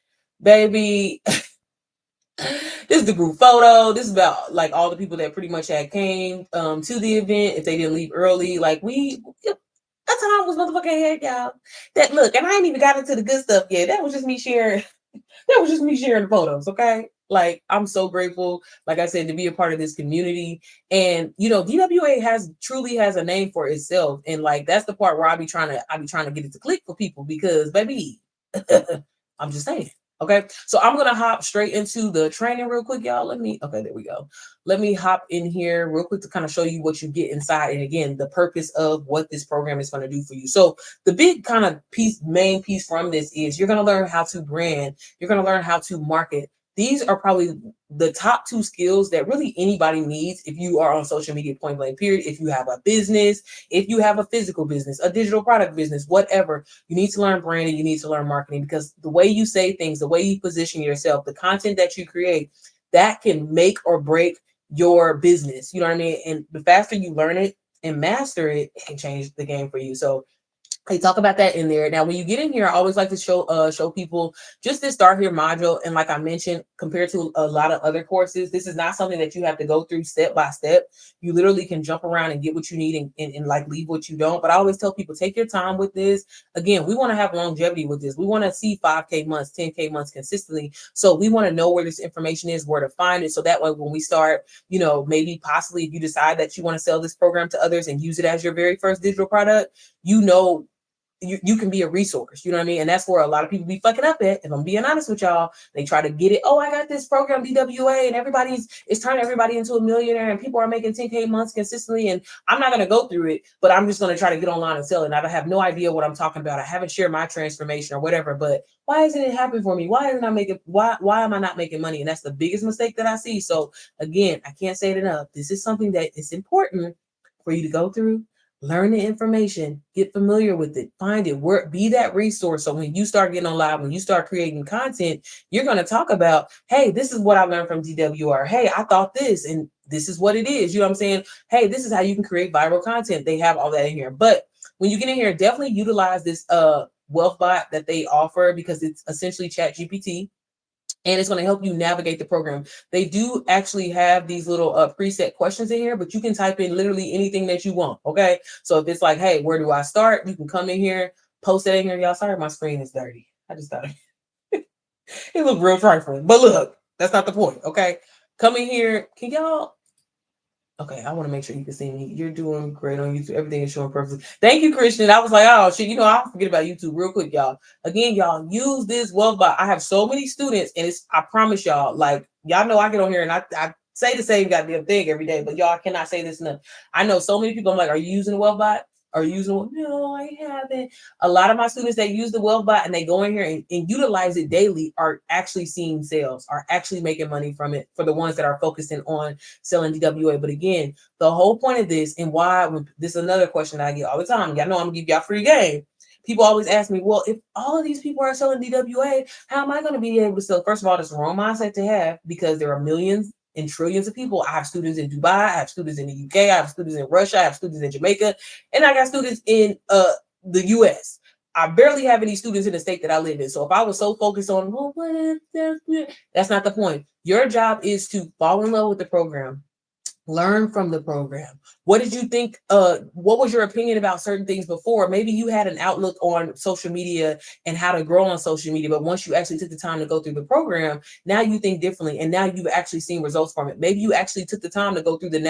Baby, this is the group photo. This is about like all the people that pretty much had came to the event if they didn't leave early. Like that time was motherfucking head, y'all. That look, and I ain't even got into the good stuff yet. That was just me sharing. That was just me sharing the photos. Okay. Like I'm so grateful, like I said, to be a part of this community. And you know, DWA truly has a name for itself. And like that's the part where I be trying to get it to click for people, because baby, I'm just saying. Okay, so I'm gonna hop straight into the training real quick, y'all. Okay, there we go. Let me hop in here real quick to kind of show you what you get inside, and again, the purpose of what this program is going to do for you. So the big kind of main piece from this is you're gonna learn how to brand, you're gonna learn how to market. These are probably the top 2 skills that really anybody needs if you are on social media, point blank period. If you have a business, if you have a physical business, a digital product business, whatever, you need to learn branding, you need to learn marketing, because the way you say things, the way you position yourself, the content that you create, that can make or break your business. You know what I mean? And the faster you learn it and master it, it can change the game for you. So they talk about that in there. Now, when you get in here, I always like to show people just this Start Here module. And like I mentioned, compared to a lot of other courses, this is not something that you have to go through step by step. You literally can jump around and get what you need and like leave what you don't. But I always tell people, take your time with this. Again, we want to have longevity with this. We want to see 5K months, 10K months consistently. So we want to know where this information is, where to find it. So that way, when we start, you know, maybe possibly if you decide that you want to sell this program to others and use it as your very first digital product, you know, you can be a resource, you know what I mean? And that's where a lot of people be fucking up at. If I'm being honest with y'all, they try to get it. Oh, I got this program, DWA, and it's turning everybody into a millionaire and people are making 10K months consistently. And I'm not going to go through it, but I'm just going to try to get online and sell it. And I have no idea what I'm talking about. I haven't shared my transformation or whatever, but why isn't it happening for me? Why am I not making money? And that's the biggest mistake that I see. So again, I can't say it enough. This is something that is important for you to go through. Learn the information, get familiar with it, find it, work, be that resource. So when you start getting on live, when you start creating content, you're going to talk about, hey, this is what I learned from DWR. Hey, I thought this, and this is what it is. You know what I'm saying? Hey, this is how you can create viral content. They have all that in here. But when you get in here, definitely utilize this wealth bot that they offer, because it's essentially Chat GPT. And it's going to help you navigate the program. They do actually have these little preset questions in here, but you can type in literally anything that you want. Okay. So if it's like, hey, where do I start? You can come in here, post that in here. Y'all, sorry, my screen is dirty. I just thought it looked real trifling, but look, that's not the point. Okay. Come in here. Can y'all? Okay, I want to make sure you can see me. You're doing great on YouTube. Everything is showing perfectly. Thank you, Christian. I was like, oh shit, I'll forget about YouTube real quick, y'all. Again, y'all use this wealth bot. I have so many students, and I promise y'all, like y'all know I get on here and I say the same goddamn thing every day, but y'all cannot say this enough. I know so many people. I'm like, are you using the wealth bot? Are you using one? No, I haven't. A lot of my students that use the WealthBot and they go in here and utilize it daily are actually seeing sales, are actually making money from it for the ones that are focusing on selling DWA. But again, the whole point of this and why this is another question that I get all the time. Y'all know I'm gonna give y'all free game. People always ask me, well, if all of these people are selling DWA, how am I going to be able to sell? First of all, that's the wrong mindset to have because there are millions and trillions of people. I have students in Dubai, I have students in the UK, I have students in Russia, I have students in Jamaica, and I got students in the US. I barely have any students in the state that I live in. So if I was so focused on, well, what if that's not the point. Your job is to fall in love with the program. Learn from the program. What did you think? What was your opinion about certain things before? Maybe you had an outlook on social media and how to grow on social media, but once you actually took the time to go through the program, now you think differently, and now you've actually seen results from it. Maybe you actually took the time to go through the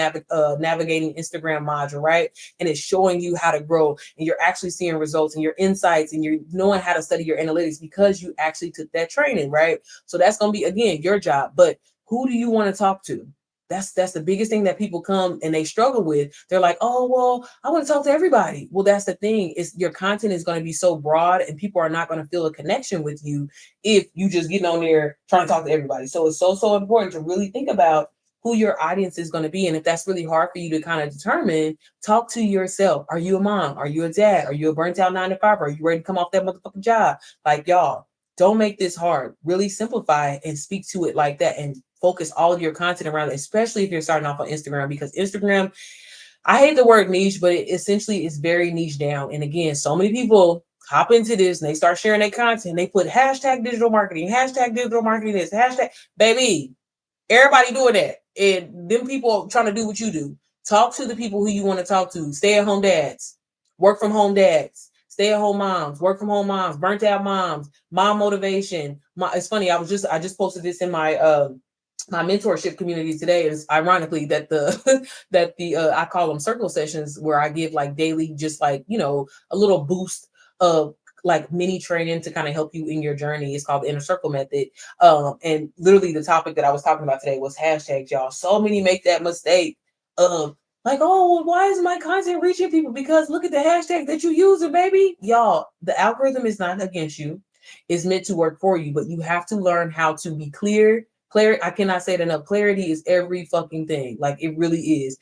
navigating Instagram module, right? And it's showing you how to grow, and you're actually seeing results and your insights, and you're knowing how to study your analytics because you actually took that training, right? So that's going to be again your job. But who do you want to talk to? That's the biggest thing that people come and they struggle with. They're like, oh, well, I want to talk to everybody. Well, that's the thing is your content is going to be so broad and people are not going to feel a connection with you if you just get on there trying to talk to everybody. So it's so important to really think about who your audience is going to be. And if that's really hard for you to kind of determine, talk to yourself. Are you a mom? Are you a dad? Are you a burnt out 9-to-5? Are you ready to come off that motherfucking job? Like, y'all, don't make this hard. Really simplify and speak to it like that and focus all of your content around it, especially if you're starting off on Instagram, because Instagram, I hate the word niche, but it essentially is very niche down. And again, so many people hop into this and they start sharing their content. They put hashtag digital marketing, hashtag digital marketing this, hashtag, baby, everybody doing that. And them people trying to do what you do. Talk to the people who you want to talk to. Stay at home dads, work from home dads, stay at home moms, work from home moms, burnt out moms, mom motivation. It's funny. I just posted this in my mentorship community today. Is ironically that I call them circle sessions where I give like daily, just like, a little boost of like mini training to kind of help you in your journey. It's called the inner circle method. And literally the topic that I was talking about today was hashtags, y'all. So many make that mistake of like, oh, why is my content reaching people? Because look at the hashtag that you using, baby. Y'all, the algorithm is not against you. It's meant to work for you, but you have to learn how to be clear. I cannot say it enough. Clarity is every fucking thing. Like it really is.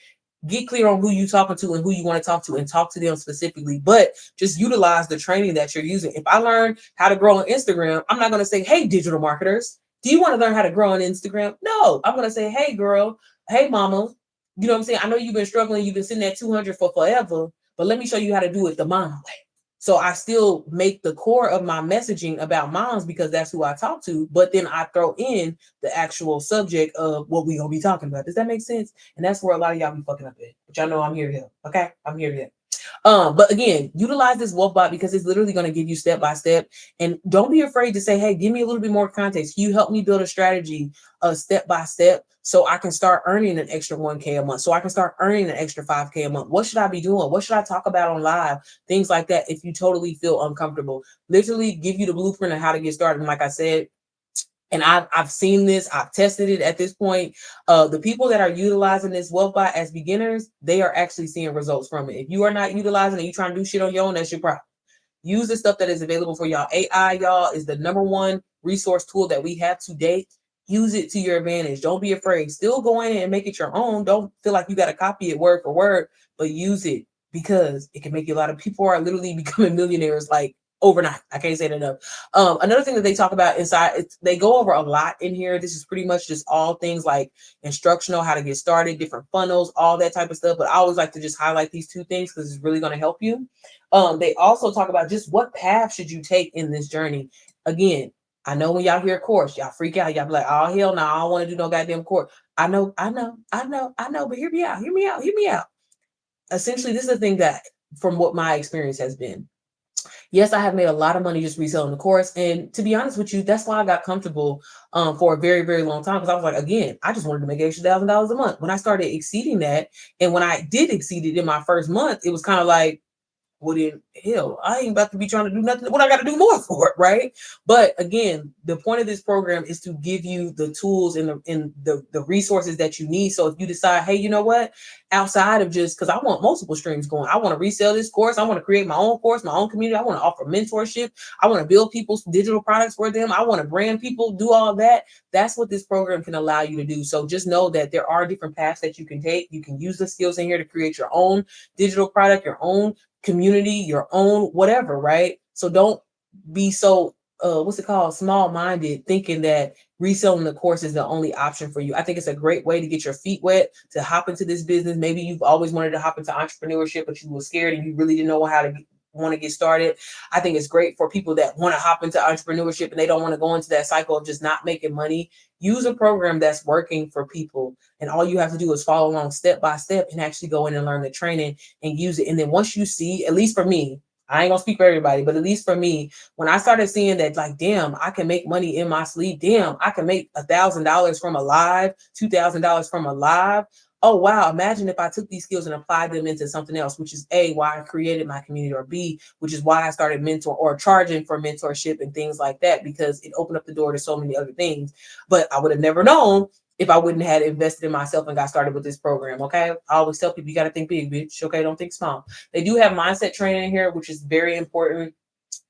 Get clear on who you talking to and who you want to talk to and talk to them specifically, but just utilize the training that you're using. If I learn how to grow on Instagram, I'm not going to say, hey, digital marketers, do you want to learn how to grow on Instagram? No, I'm going to say, hey, girl, hey, mama, you know what I'm saying? I know you've been struggling. You've been sitting at 200 for forever, but let me show you how to do it the mom way. So I still make the core of my messaging about moms because that's who I talk to, but then I throw in the actual subject of what we gonna be talking about. Does that make sense? And that's where a lot of y'all be fucking up at. But y'all know I'm here to help. Okay, I'm here to help. But again, utilize this WealthBot because it's literally going to give you step by step. And don't be afraid to say, hey, give me a little bit more context. Can you help me build a strategy step by step so I can start earning an extra 1K a month, so I can start earning an extra 5K a month? What should I be doing? What should I talk about on live? Things like that. If you totally feel uncomfortable, literally give you the blueprint of how to get started. And like I said, and I've seen this, I've tested it at this point. The people that are utilizing this WealthBot as beginners, they are actually seeing results from it. If you are not utilizing it, you trying to do shit on your own, that's your problem. Use the stuff that is available for y'all. AI, y'all, is the number one resource tool that we have to date. Use it to your advantage. Don't be afraid. Still go in and make it your own. Don't feel like you got to copy it word for word, but use it because it can make you a lot of people are literally becoming millionaires like overnight. I can't say it enough. Another thing that they talk about inside, they go over a lot in here. This is pretty much just all things like instructional, how to get started, different funnels, all that type of stuff. But I always like to just highlight these two things because it's really going to help you. They also talk about just what path should you take in this journey. Again, I know when y'all hear course, y'all freak out. Y'all be like, oh, hell no, I don't want to do no goddamn course. I know, but hear me out. Essentially, this is the thing that from what my experience has been. Yes, I have made a lot of money just reselling the course. And to be honest with you, that's why I got comfortable for a very, very long time. Because I was like, again, I just wanted to make extra $1,000 a month. When I started exceeding that, and when I did exceed it in my first month, it was kind of like, well then hell, I ain't about to be trying to do nothing. What I got to do more for it, right? But again, the point of this program is to give you the tools and the resources that you need. So if you decide, hey, you know what, outside of just because I want multiple streams going, I want to resell this course, I want to create my own course, my own community, I want to offer mentorship, I want to build people's digital products for them, I want to brand people, do all of that. That's what this program can allow you to do. So just know that there are different paths that you can take. You can use the skills in here to create your own digital product, your own community, your own whatever, right? So don't be so what's it called, small-minded, thinking that reselling the course is the only option for you. I think it's a great way to get your feet wet, to hop into this business. Maybe you've always wanted to hop into entrepreneurship, but you were scared and you really didn't know how to want to get started. I think it's great for people that want to hop into entrepreneurship and they don't want to go into that cycle of just not making money. Use a program that's working for people, and all you have to do is follow along step by step and actually go in and learn the training and use it. And then once you see, at least for me, I ain't gonna speak for everybody, but at least for me, when I started seeing that, like, damn, I can make money in my sleep. Damn, I can make $1,000 from a live, $2,000 from a live. Oh, wow. Imagine if I took these skills and applied them into something else, which is A, why I created my community, or B, which is why I started mentor or charging for mentorship and things like that, because it opened up the door to so many other things. But I would have never known if I wouldn't have invested in myself and got started with this program. Okay. I always tell people, you got to think big, bitch. Okay. Don't think small. They do have mindset training in here, which is very important.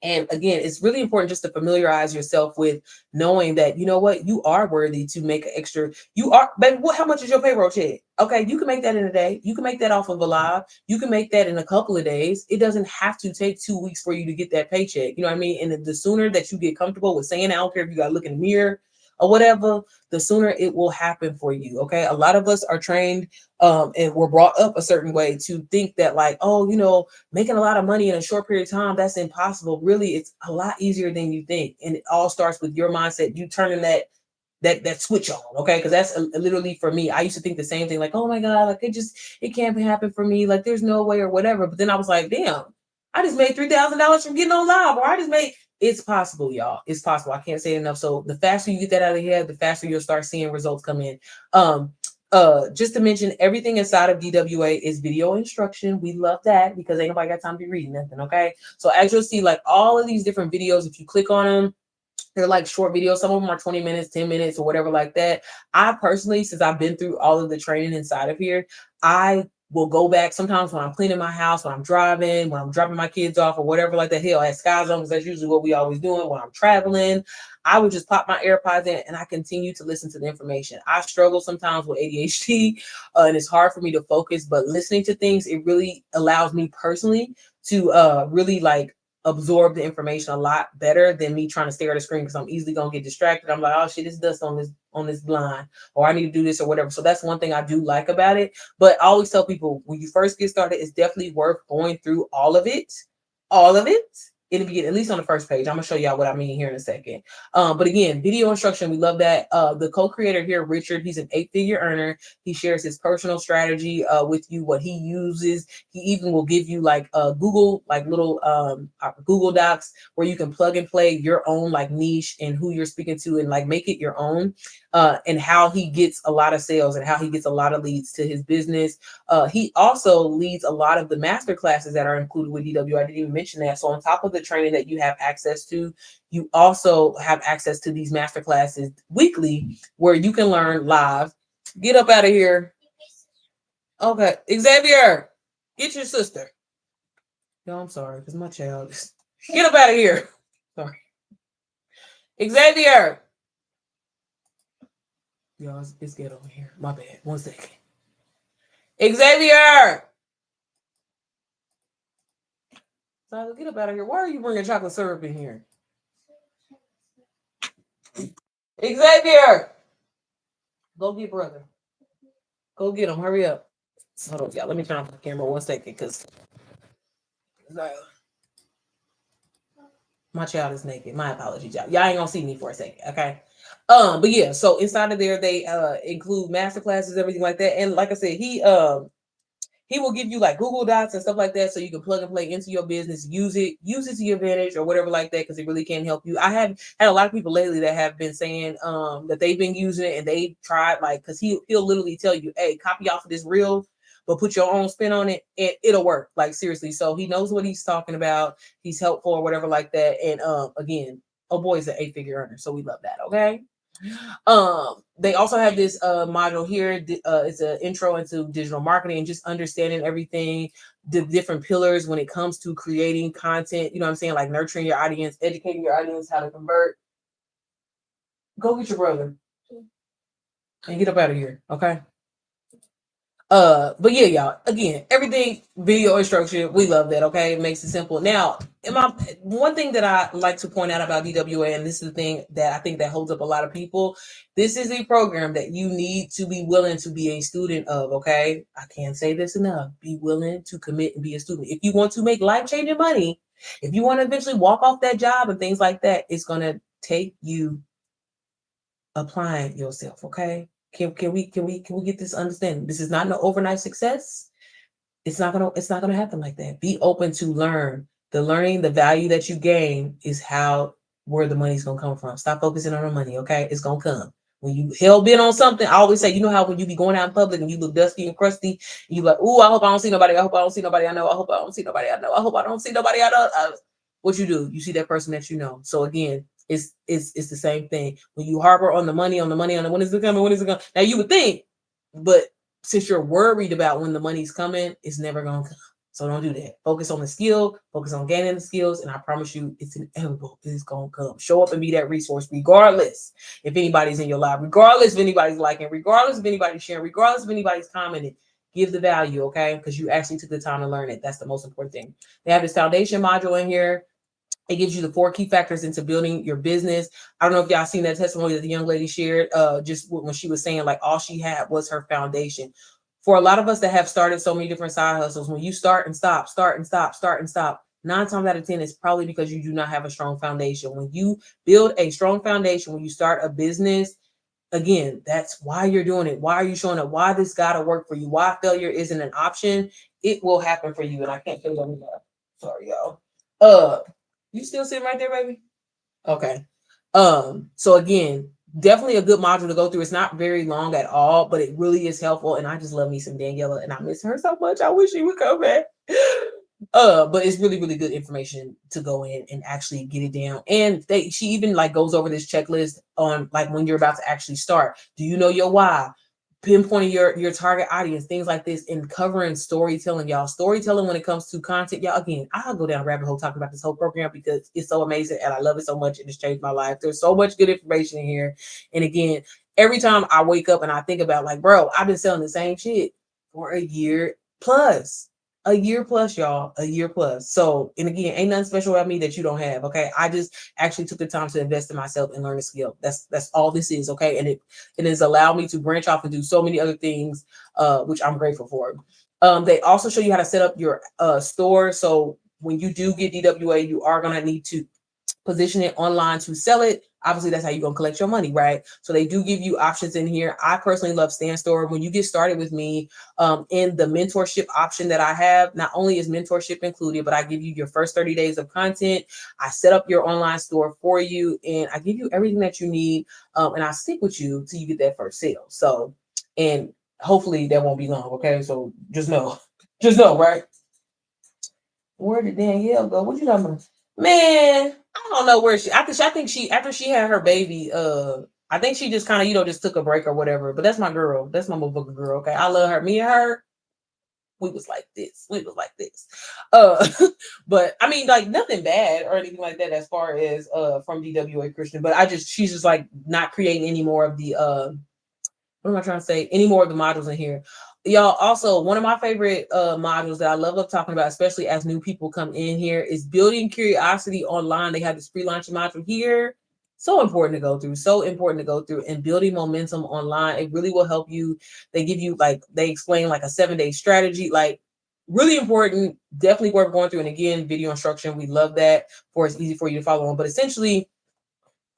And again, it's really important just to familiarize yourself with knowing that, you know what, you are worthy to make an extra. You are, baby, how much is your payroll check? Okay, you can make that in a day. You can make that off of a live. You can make that in a couple of days. It doesn't have to take 2 weeks for you to get that paycheck. You know what I mean? And the sooner that you get comfortable with saying, I don't care if you got to look in the mirror or whatever, the sooner it will happen for you. Okay. A lot of us are trained and we're brought up a certain way to think that, like, oh, you know, making a lot of money in a short period of time, that's impossible. Really, it's a lot easier than you think. And it all starts with your mindset, you turning that switch on. Okay. Because that's literally, for me, I used to think the same thing, like, oh my God, like it can't happen for me. Like there's no way or whatever. But then I was like, damn, I just made $3,000 from getting on live, or I just made, it's possible, y'all. It's possible. I can't say it enough. So the faster you get that out of your head, the faster you'll start seeing results come in. Just to mention, everything inside of DWA is video instruction. We love that because ain't nobody got time to be reading nothing. Okay. So as you'll see, like all of these different videos, if you click on them, they're like short videos. Some of them are 20 minutes, 10 minutes, or whatever like that. I personally, since I've been through all of the training inside of here, I will go back sometimes when I'm cleaning my house, when I'm driving, when I'm dropping my kids off, or whatever like that. Hell, at Sky Zone, because that's usually what we always doing when I'm traveling. I would just pop my AirPods in and I continue to listen to the information. I struggle sometimes with ADHD and it's hard for me to focus, but listening to things, it really allows me personally to really like absorb the information a lot better than me trying to stare at a screen, because I'm easily gonna get distracted. I'm like, oh shit, it's dust on this blind, or I need to do this or whatever. So that's one thing I do like about it. But I always tell people, when you first get started, it's definitely worth going through all of it in the beginning, at least on the first page. I'm gonna show y'all what I mean here in a second. But again, video instruction, we love that. The co-creator here, Richard, he's an 8-figure earner. He shares his personal strategy with you, what he uses. He even will give you like Google, like little Google Docs where you can plug and play your own like niche and who you're speaking to, and like make it your own. And how he gets a lot of sales and how he gets a lot of leads to his business. He also leads a lot of the master classes that are included with DWA. I didn't even mention that. So on top of the training that you have access to, you also have access to these master classes weekly where you can learn live. Get up out of here. Okay, Xavier, get your sister. No, I'm sorry, because my child is... Get up out of here. Sorry. Xavier. Y'all, it's ghetto over here. My bad. 1 second. Xavier! So get up out of here. Why are you bringing chocolate syrup in here? Xavier! Go get brother. Go get him. Hurry up. Hold on, y'all. Let me turn off the camera 1 second, because my child is naked. My apologies, y'all. Y'all ain't gonna see me for a second, okay? But yeah, so inside of there, they include master classes, everything like that. And like I said, he will give you like Google Docs and stuff like that, so you can plug and play into your business, use it to your advantage or whatever like that, because it really can help you. I have had a lot of people lately that have been saying that they've been using it and they tried, like, because he'll literally tell you, hey, copy off of this reel but put your own spin on it and it'll work. Like seriously. So he knows what he's talking about. He's helpful or whatever like that. And again, oh boy is an 8-figure earner. So we love that. Okay. They also have this module here. It's an intro into digital marketing and just understanding everything, the different pillars when it comes to creating content. You know what I'm saying? Like nurturing your audience, educating your audience how to convert. Go get your brother and get up out of here. Okay. But yeah, y'all, again, everything video instruction, we love that. Okay, it makes it simple. Now, one thing that I like to point out about DWA, and this is the thing that I think that holds up a lot of people, this is a program that you need to be willing to be a student of. Okay, I can't say this enough. Be willing to commit and be a student. If you want to make life-changing money, if you want to eventually walk off that job and things like that, it's gonna take you applying yourself. Okay. Can we get this understanding? This is not no overnight success. It's not gonna happen like that. Be open to learn. The learning, the value that you gain is where the money's gonna come from. Stop focusing on the money, okay? It's gonna come. When you hell bent on something, I always say, you know how when you be going out in public and you look dusty and crusty, and you like, oh, I hope I don't see nobody. I hope I don't see nobody I know. I hope I don't see nobody I know. I hope I don't see nobody I know. What you do? You see that person that you know. So again, it's the same thing. When you harbor on the money, when is it coming? When is it coming? Now you would think, but since you're worried about when the money's coming, it's never gonna come. So don't do that. Focus on the skill, focus on gaining the skills, and I promise you it's inevitable. It's gonna come. Show up and be that resource, regardless if anybody's in your life, regardless if anybody's liking, regardless if anybody's sharing, regardless if anybody's commenting. Give the value, okay? Because you actually took the time to learn it. That's the most important thing. They have this foundation module in here. It gives you the 4 key factors into building your business. I don't know if y'all seen that testimony that the young lady shared, just when she was saying like all she had was her foundation. For a lot of us that have started so many different side hustles, when you start and stop, 9 times out of 10, it's probably because you do not have a strong foundation. When you build a strong foundation, when you start a business, again, that's why you're doing it. Why are you showing up? Why this gotta work for you? Why failure isn't an option? It will happen for you. And I can't feel it. Sorry, y'all. You still sitting right there, baby? Okay. So again, definitely a good module to go through. It's not very long at all, but it really is helpful. And I just love me some Daniela, and I miss her so much. I wish she would come back. But it's really, really good information to go in and actually get it down. And she even like goes over this checklist on like when you're about to actually start. Do you know your why? Pinpointing your target audience, things like this, and covering storytelling, y'all. Storytelling when it comes to content, y'all. Again, I'll go down a rabbit hole talking about this whole program because it's so amazing and I love it so much. It has changed my life. There's so much good information in here. And again, every time I wake up and I think about like, bro, I've been selling the same shit for a year plus. A year plus, y'all. A year plus. So, and again, ain't nothing special about me that you don't have. Okay. I just actually took the time to invest in myself and learn a skill. That's all this is. Okay. And it has allowed me to branch off and do so many other things, which I'm grateful for. They also show you how to set up your store. So when you do get DWA, you are going to need to position it online to sell it. Obviously, that's how you're going to collect your money, right? So they do give you options in here. I personally love Stand Store. When you get started with me, in the mentorship option that I have, not only is mentorship included, but I give you your first 30 days of content. I set up your online store for you, and I give you everything that you need, and I stick with you till you get that first sale. So, and hopefully that won't be long, okay? So just know, right? Where did Danielle go? What you talking about? Man, I don't know where I think she after she had her baby, I think she just kind of, just took a break or whatever. But that's my girl. That's my motherfucking girl. Okay. I love her. Me and her, we was like this. But I mean, like nothing bad or anything like that as far as from DWA Christian. But she's just like not creating any more of the what am I trying to say? Any more of the modules in here. Y'all, also, one of my favorite modules that I love talking about, especially as new people come in here, is building curiosity online. They have this pre-launch module here. So important to go through, and building momentum online. It really will help you. They give you they explain like a 7-day strategy, like really important, definitely worth going through. And again, video instruction. We love that it's easy for you to follow on. But essentially,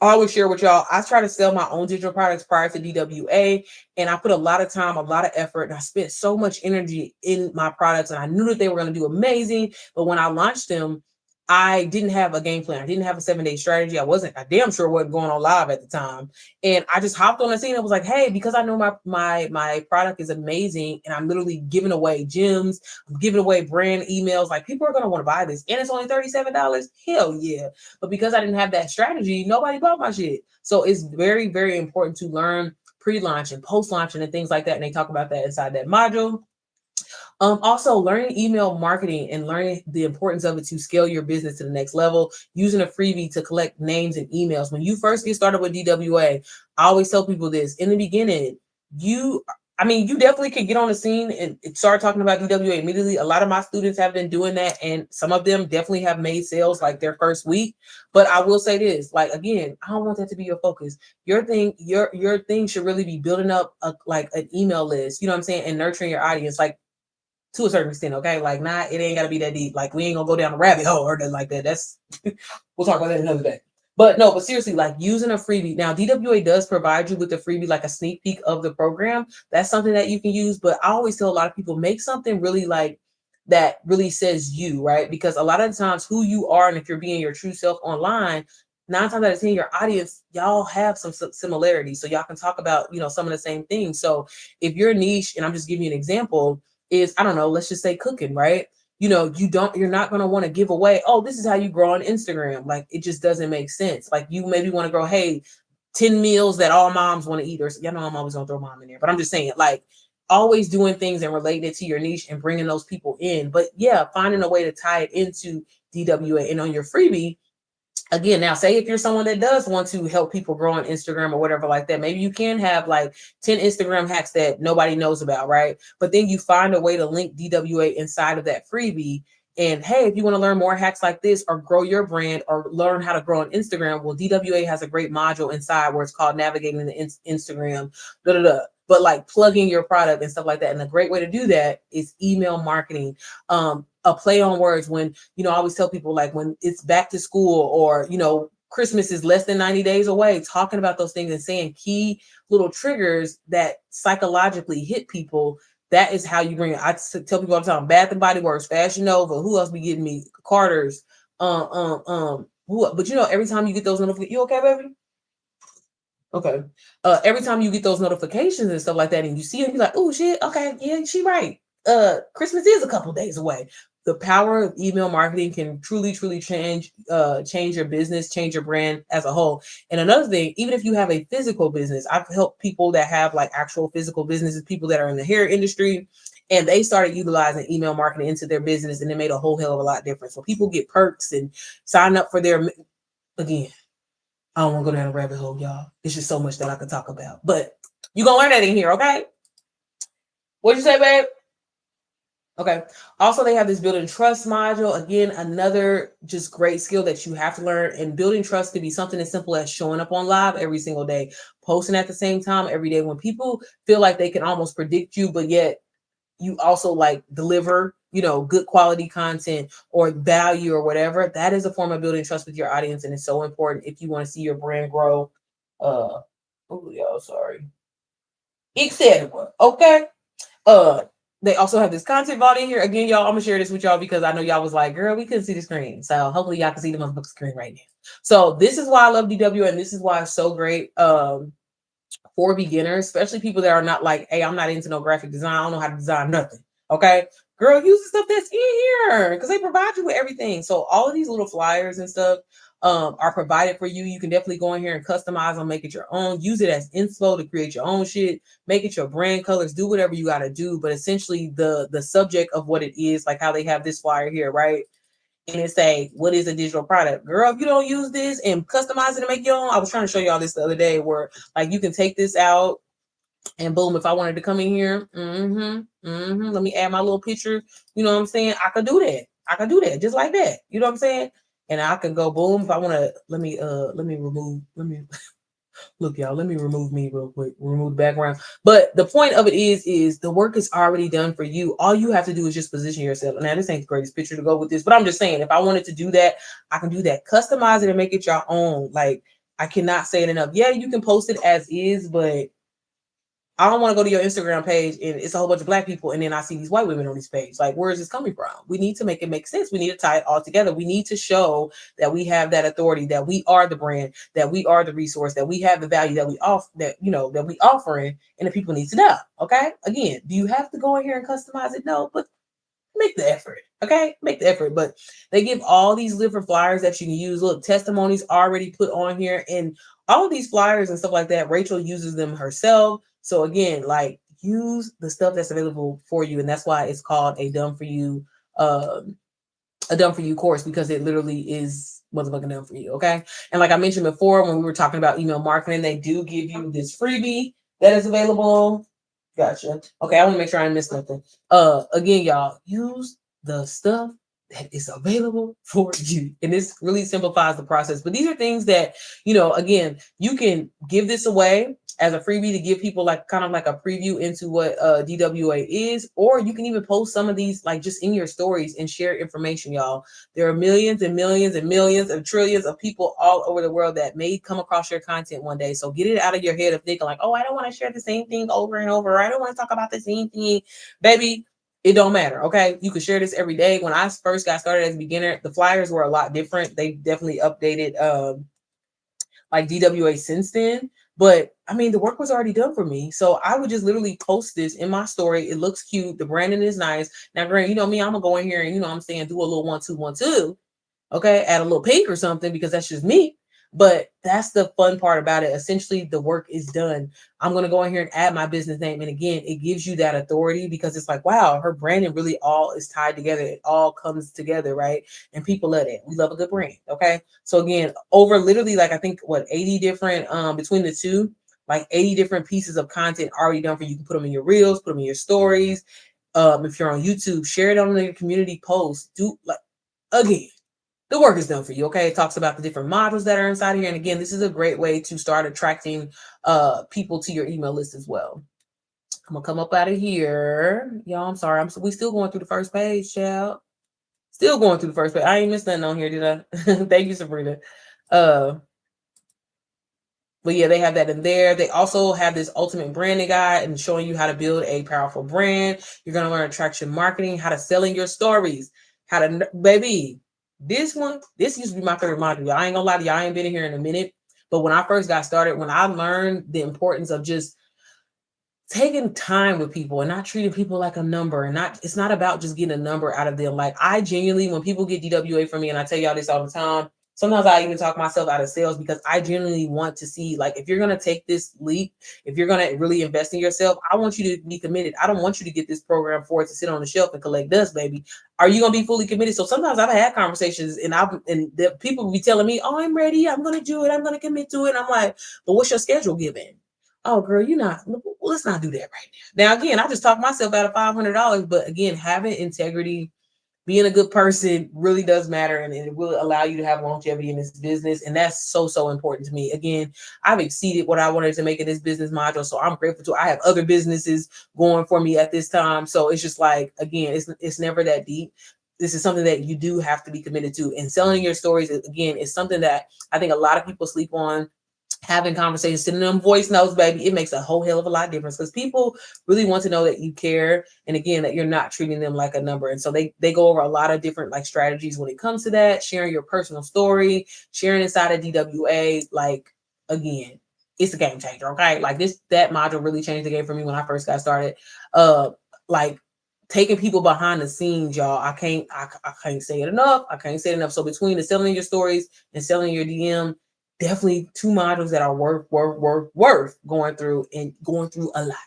I always share with y'all, I try to sell my own digital products prior to DWA, and I put a lot of time, a lot of effort, and I spent so much energy in my products, and I knew that they were going to do amazing. But when I launched them, I didn't have a game plan. I didn't have a 7-day strategy. I damn sure wasn't going on live at the time. And I just hopped on the scene and was like, hey, because I know my product is amazing and I'm literally giving away gems, I'm giving away brand emails. Like people are gonna want to buy this. And it's only $37. Hell yeah. But because I didn't have that strategy, nobody bought my shit. So it's very, very important to learn pre-launch and post-launch and things like that. And they talk about that inside that module. Also, learning email marketing and learning the importance of it to scale your business to the next level, using a freebie to collect names and emails. When you first get started with DWA, I always tell people this in the beginning, you definitely could get on the scene and start talking about DWA immediately. A lot of my students have been doing that, and some of them definitely have made sales like their first week. But I will say this, like, again, I don't want that to be your focus. Your thing should really be building up like an email list, you know what I'm saying, and nurturing your audience. Like, to a certain extent, okay? Like, it ain't gotta be that deep. Like, we ain't gonna go down a rabbit hole or nothing like that. That's we'll talk about that another day. But no, but seriously, like using a freebie. Now, DWA does provide you with a freebie, like a sneak peek of the program. That's something that you can use. But I always tell a lot of people, make something really like that really says you, right? Because a lot of the times who you are, and if you're being your true self online, 9 times out of 10, your audience, y'all have some similarities. So y'all can talk about, some of the same things. So if your niche, and I'm just giving you an example, is, I don't know, let's just say cooking, right? You're not going to want to give away, oh, this is how you grow on Instagram. Like, it just doesn't make sense. Like, you maybe want to grow, hey, 10 meals that all moms want to eat, or I'm always going to throw mom in there, but I'm just saying, like, always doing things and relating it to your niche and bringing those people in. But yeah, finding a way to tie it into DWA. And on your freebie, again, now say if you're someone that does want to help people grow on Instagram or whatever like that, maybe you can have like 10 Instagram hacks that nobody knows about, right? But then you find a way to link DWA inside of that freebie. And hey, if you want to learn more hacks like this or grow your brand or learn how to grow on Instagram, well, DWA has a great module inside where it's called Navigating the Instagram, but like plugging your product and stuff like that. And a great way to do that is email marketing. A play on words when, I always tell people, like, when it's back to school or, Christmas is less than 90 days away, talking about those things and saying key little triggers that psychologically hit people. That is how you bring it. I tell people all the time, Bath and Body Works, Fashion Nova, who else be getting me? Carter's, but every time you get those notifications, you okay, baby? Okay. Every time you get those notifications and stuff like that, and you see it, you're like, oh shit, okay, yeah, she right. Christmas is a couple days away. The power of email marketing can truly, truly change your business, change your brand as a whole. And another thing, even if you have a physical business, I've helped people that have like actual physical businesses, people that are in the hair industry, and they started utilizing email marketing into their business, and it made a whole hell of a lot different. So people get perks and sign up for their, again, I don't want to go down a rabbit hole, y'all. It's just so much that I could talk about. But you're going to learn that in here, okay? What'd you say, babe? Okay. Also, they have this building trust module. Again, another just great skill that you have to learn. And building trust could be something as simple as showing up on live every single day, posting at the same time every day. When people feel like they can almost predict you, but yet you also like deliver, good quality content or value or whatever, that is a form of building trust with your audience. And it's so important if you want to see your brand grow. Sorry. Etc. Okay. They also have this content vault in here. Again, y'all, I'm gonna share this with y'all because I know y'all was like, girl, we couldn't see the screen. So hopefully y'all can see the motherfucking screen right now. So this is why I love DW, and this is why it's so great for beginners, especially people that are not like, hey, I'm not into no graphic design. I don't know how to design nothing. Okay. Girl, use the stuff that's in here because they provide you with everything. So all of these little flyers and stuff are provided for you. You can definitely go in here and customize them, make it your own, use it as inspo to create your own shit, make it your brand colors, do whatever you got to do. But essentially the subject of what it is, like how they have this flyer here, right? And it say, what is a digital product? Girl, if you don't use this and customize it and make your own, I was trying to show y'all this the other day where like you can take this out and boom, if I wanted to come in here, let me add my little picture. You know what I'm saying? I could do that. I could do that just like that. You know what I'm saying? And I can go boom. If I want to, let me look, y'all, let me remove me real quick, remove the background. But the point of it is the work is already done for you. All you have to do is just position yourself. Now, this ain't the greatest picture to go with this, but I'm just saying, if I wanted to do that, I can do that. Customize it and make it your own. Like, I cannot say it enough. Yeah, you can post it as is, but I don't want to go to your Instagram page and it's a whole bunch of black people, and then I see these white women on this page. Like, where is this coming from? We need to make it make sense. We need to tie it all together. We need to show that we have that authority, that we are the brand, that we are the resource, that we have the value that we offer, that that we offering, and the people need to know. Okay. Again, do you have to go in here and customize it? No, but make the effort. Okay, make the effort. But they give all these different flyers that you can use. Look, testimonies already put on here, and all of these flyers and stuff like that. Rachel uses them herself. So again, like, use the stuff that's available for you, and that's why it's called a done for you course, because it literally is motherfucking done for you. Okay, and like I mentioned before, when we were talking about email marketing, they do give you this freebie that is available. Gotcha. Okay, I want to make sure I missed nothing. Again, y'all, use the stuff that is available for you. And this really simplifies the process. But these are things that, again, you can give this away as a freebie to give people like kind of like a preview into what DWA is, or you can even post some of these like just in your stories and share information, y'all. There are millions and millions and millions and trillions of people all over the world that may come across your content one day. So get it out of your head of thinking like, oh, I don't want to share the same thing over and over. I don't want to talk about the same thing. Baby, it don't matter. Okay. You can share this every day. When I first got started as a beginner, the flyers were a lot different. They definitely updated like DWA since then. But I mean, the work was already done for me. So I would just literally post this in my story. It looks cute. The branding is nice. Now, granted, you know me, I'm gonna go in here and I'm saying do a little 1 2 1 2. Okay, add a little pink or something because that's just me. But that's the fun part about it. Essentially, the work is done. I'm going to go in here and add my business name. And again, it gives you that authority because it's like, wow, her branding really all is tied together. It all comes together, right? And people love it. We love a good brand. Okay. So again, over literally like I think 80 different between the two, like 80 different pieces of content already done for you. You can put them in your reels, put them in your stories. If you're on YouTube, share it on your community post. Do like again. The work is done for you. Okay. It talks about the different modules that are inside here. And again, this is a great way to start attracting people to your email list as well. I'm gonna come up out of here. Y'all, I'm sorry. We still going through the first page, child. Still going through the first page. I ain't missed nothing on here, did I? Thank you, Sabrina. But yeah, they have that in there. They also have this ultimate branding guide and showing you how to build a powerful brand. You're going to learn attraction marketing, how to sell in your stories, how to, baby, this used to be my favorite module. I ain't gonna lie to y'all, I ain't been in here in a minute. But when I first got started, when I learned the importance of just taking time with people and not treating people like a number, and it's not about just getting a number out of them. Like I genuinely, when people get DWA from me, and I tell y'all this all the time, sometimes I even talk myself out of sales because I genuinely want to see, like, if you're going to take this leap, if you're going to really invest in yourself, I want you to be committed. I don't want you to get this program for it to sit on the shelf and collect dust, baby. Are you going to be fully committed? So sometimes I've had conversations and the people will be telling me, oh, I'm ready. I'm going to do it. I'm going to commit to it. And I'm like, but what's your schedule giving? Oh, girl, let's not do that right now. Now, again, I just talked myself out of $500, but again, having integrity, being a good person really does matter, and it will allow you to have longevity in this business. And that's so, so important to me. Again, I've exceeded what I wanted to make in this business module. So I'm grateful to, I have other businesses going for me at this time. So it's just like, again, it's never that deep. This is something that you do have to be committed to. And selling your stories, again, is something that I think a lot of people sleep on. Having conversations, sending them voice notes, baby, it makes a whole hell of a lot of difference because people really want to know that you care, and again, that you're not treating them like a number. And so they go over a lot of different like strategies when it comes to that, sharing your personal story, sharing inside of DWA. Like, again, it's a game changer. Okay, like that module really changed the game for me when I first got started. Like taking people behind the scenes, y'all. I can't say it enough. I can't say it enough. So between the selling your stories and selling your DM, definitely two modules that are worth going through a lot.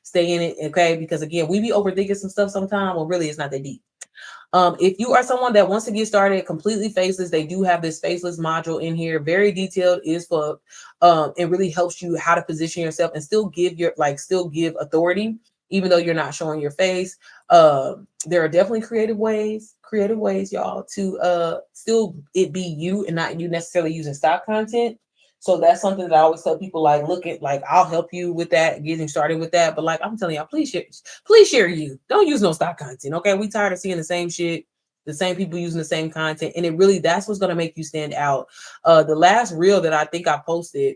Stay in it, okay? Because again, we be overthinking some stuff sometimes. Well, really, it's not that deep. If you are someone that wants to get started completely faceless, they do have this faceless module in here, very detailed, is for it really helps you how to position yourself and still give authority, even though you're not showing your face. There are definitely creative ways, y'all, to still it be you and not you necessarily using stock content. So that's something that I always tell people, like, look at, like, I'll help you with that, getting started with that. But like, I'm telling y'all, please share you. Don't use no stock content. Okay. We tired of seeing the same shit, the same people using the same content. And that's what's going to make you stand out. The last reel that I think I posted,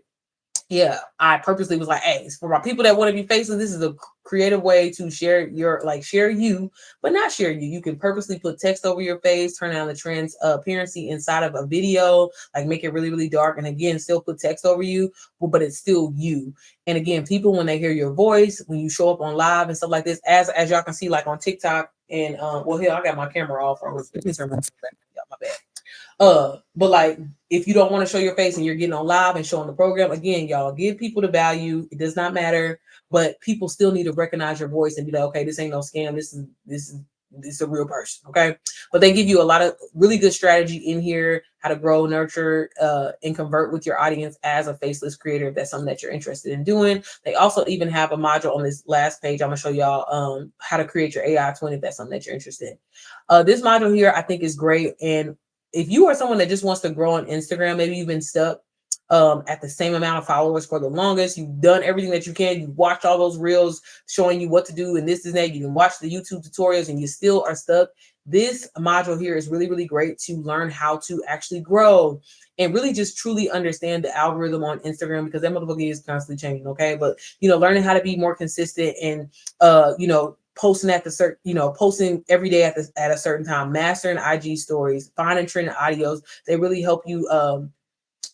yeah, I purposely was like, hey, for my people that want to be faceless, this is a creative way to share your, like, share you, but not share you. You can purposely put text over your face, turn on the transparency inside of a video, like make it really, really dark. And again, still put text over you, but it's still you. And again, people, when they hear your voice, when you show up on live and stuff like this, as y'all can see, like on TikTok and, well, here, I got my camera off. Let me turn my bad. But like, if you don't want to show your face and you're getting on live and showing the program, again, y'all give people the value. It does not matter, but people still need to recognize your voice and be like, okay, this ain't no scam. This is a real person. Okay. But they give you a lot of really good strategy in here, how to grow, nurture, and convert with your audience as a faceless creator, if that's something that you're interested in doing. They also even have a module on this last page. I'm gonna show y'all how to create your AI twin, if that's something that you're interested in. This module here I think is great. And if you are someone that just wants to grow on Instagram, maybe you've been stuck at the same amount of followers for the longest, you've done everything that you can, you watched all those reels showing you what to do and this and that, you can watch the YouTube tutorials and you still are stuck. This module here is really, really great to learn how to actually grow and really just truly understand the algorithm on Instagram, because that motherfucker is constantly changing. Okay. But, learning how to be more consistent and, posting at the certain, posting every day at a certain time, mastering IG stories, finding trending audios. They really help you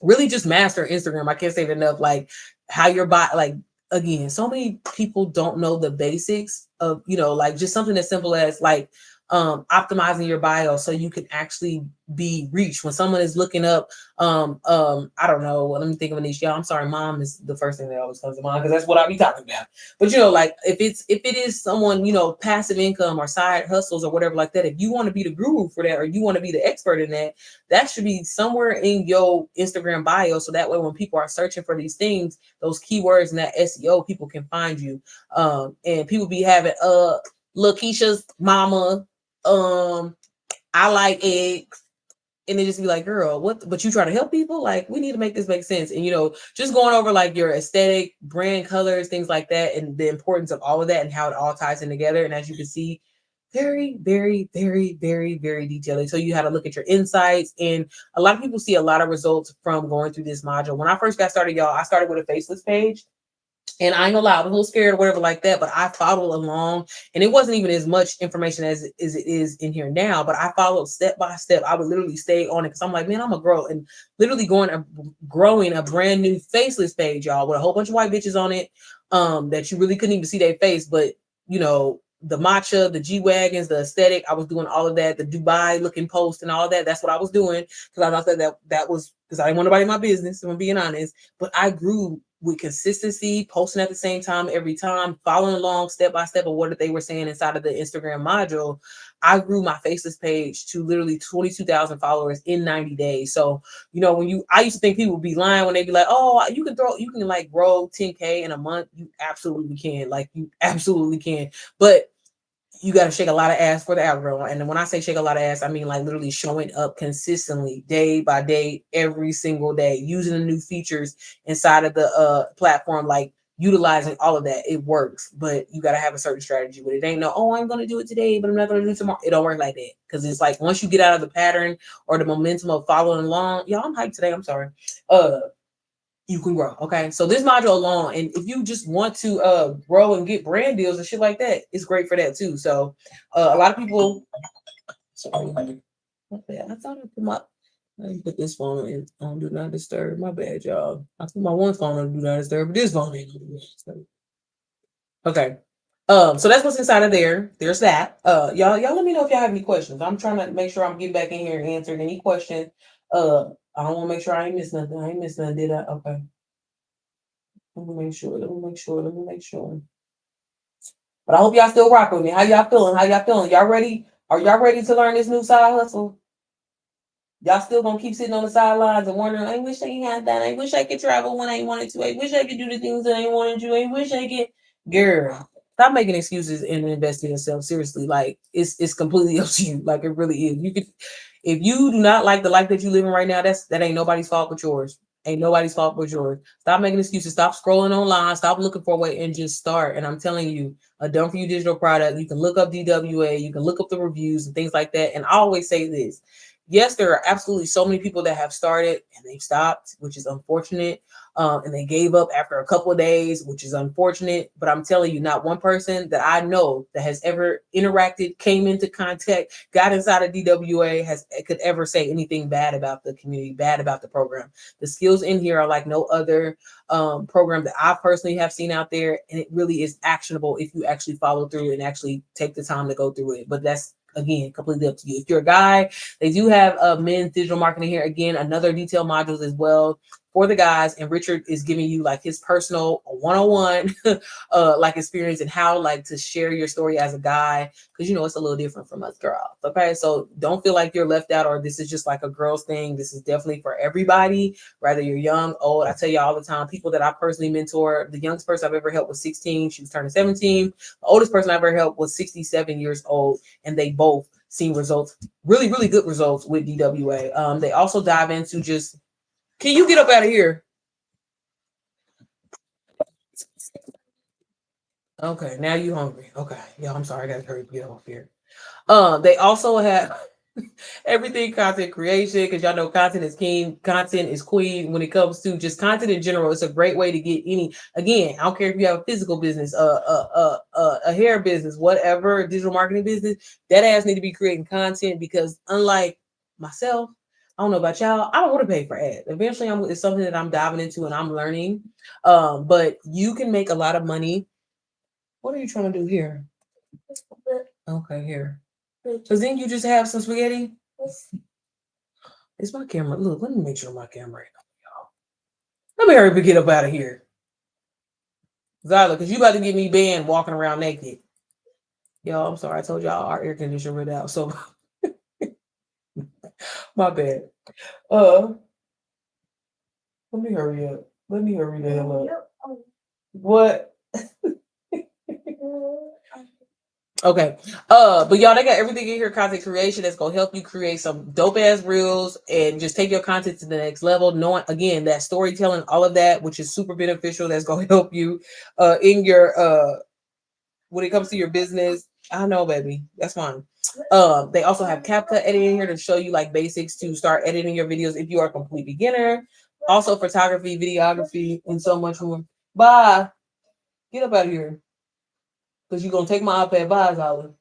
really just master Instagram. I can't say it enough. Like how your body, like, again, so many people don't know the basics of, like just something as simple as like optimizing your bio so you can actually be reached when someone is looking up I don't know, let me think of a niche. Yeah, I'm sorry, mom is the first thing that always comes to mind because that's what I be talking about. But like if it is someone, passive income or side hustles or whatever like that, if you want to be the guru for that or you want to be the expert in that, that should be somewhere in your Instagram bio, so that way when people are searching for these things, those keywords and that SEO, people can find you. And people be having Lakeisha's mama, I like eggs, and they just be like, girl, what? But you try to help people? Like, we need to make this make sense. And just going over like your aesthetic, brand colors, things like that, and the importance of all of that and how it all ties in together. And as you can see, very, very, very, very, very detailed. So you had to look at your insights, and a lot of people see a lot of results from going through this module. When I first got started, y'all, I started with a faceless page. And I ain't gonna lie, I was a little scared or whatever like that, but I followed along, and it wasn't even as much information as it is in here now, but I followed step by step. I would literally stay on it because I'm like, man, I'm gonna grow, and literally growing a brand new faceless page, y'all, with a whole bunch of white bitches on it, that you really couldn't even see their face, but the matcha, the G-Wagons, the aesthetic, I was doing all of that, the Dubai looking post and all of that. That's what I was doing because I thought that was because I didn't want nobody in my business, if I'm being honest. But I grew with consistency, posting at the same time every time, following along step by step of what they were saying inside of the Instagram module. I grew my faceless page to literally 22,000 followers in 90 days. So, I used to think people would be lying when they be like, oh, you can like grow 10K in a month. You absolutely can. Like, you absolutely can. But you got to shake a lot of ass for the algorithm. And when I say shake a lot of ass, I mean like literally showing up consistently day by day, every single day, using the new features inside of the platform, like utilizing all of that. It works, but you got to have a certain strategy with it. Ain't no, oh, I'm going to do it today, but I'm not going to do it tomorrow. It don't work like that. Because it's like once you get out of the pattern or the momentum of following along, y'all, I'm hyped today. I'm sorry. You can grow. Okay. So this module alone, and if you just want to grow and get brand deals and shit like that, it's great for that too. So a lot of people, sorry, my bad. I thought I put this phone on do not disturb. My bad, y'all. I put my one phone on do not disturb, but this phone ain't on do not disturb. Okay. So that's what's inside of there. There's that. Y'all let me know if y'all have any questions. I'm trying to make sure I'm getting back in here and answering any questions. I don't want to make sure I ain't missed nothing. I ain't missed nothing, did I? Okay. Let me make sure. But I hope y'all still rock with me. How y'all feeling? Y'all ready? Are y'all ready to learn this new side hustle? Y'all still gonna keep sitting on the sidelines and wondering, I wish I could have that. I wish I could travel when I wanted to. I wish I could do the things that I wanted to. I wish I could. Girl, stop making excuses and invest in yourself. Seriously, like it's completely up to you. Like it really is. You could, if you do not like the life that you living right now, that ain't nobody's fault but yours. Ain't nobody's fault but yours. Stop making excuses. Stop scrolling online. Stop looking for a way and just start. And I'm telling you, a done for you digital product. You can look up DWA. You can look up the reviews and things like that. And I always say this. yes, there are absolutely so many people that have started and they've stopped, which is unfortunate. And they gave up after a couple of days, which is unfortunate. But I'm telling you, not one person that I know that has ever interacted, came into contact, got inside of DWA could ever say anything bad about the community, bad about the program. The skills in here are like no other program that I personally have seen out there, and it really is actionable if you actually follow through and actually take the time to go through it. But that's again completely up to you. If you're a guy, they do have men's digital marketing here. Again, another detailed modules as well for the guys, and Richard is giving you like his personal one-on-one like experience and how like to share your story as a guy, because you know it's a little different from us girls. Okay, so don't feel like you're left out or this is just like a girls thing. This is definitely for everybody, whether you're young, old. I tell you all the time, people that I personally mentor, the youngest person I've ever helped was 16. She was turning 17. The oldest person I ever helped was 67 years old, and they both seen results, really, really good results with DWA. They also dive into just, can you get up out of here? Okay, now you hungry. Okay, yeah, I'm sorry, I gotta hurry get off here. They also have everything content creation, because y'all know content is king, content is queen when it comes to just content in general. It's a great way to get any, again, I don't care if you have a physical business, a hair business, whatever, digital marketing business, that ass need to be creating content, because unlike myself, I don't know about y'all, I don't want to pay for ads. Eventually it's something that I'm diving into and I'm learning. But you can make a lot of money. What are you trying to do here? Okay, here. Because then you just have some spaghetti. It's my camera. Look, let me make sure my camera ain't on, y'all. Let me hurry up and get up out of here. Zyla, because you about to get me banned walking around naked. Y'all, I'm sorry. I told y'all our air conditioner went out. So my bad. Let me hurry up. Let me hurry the hell up. What? Okay. But y'all, they got everything in here, content creation, that's gonna help you create some dope ass reels and just take your content to the next level. Knowing again that storytelling, all of that, which is super beneficial, that's gonna help you in your when it comes to your business. I know, baby. That's fine. They also have CapCut editing here to show you like basics to start editing your videos if you are a complete beginner. Also photography, videography, and so much more. Bye. Get up out of here. Because you're gonna take my iPad. Bye, Zyla.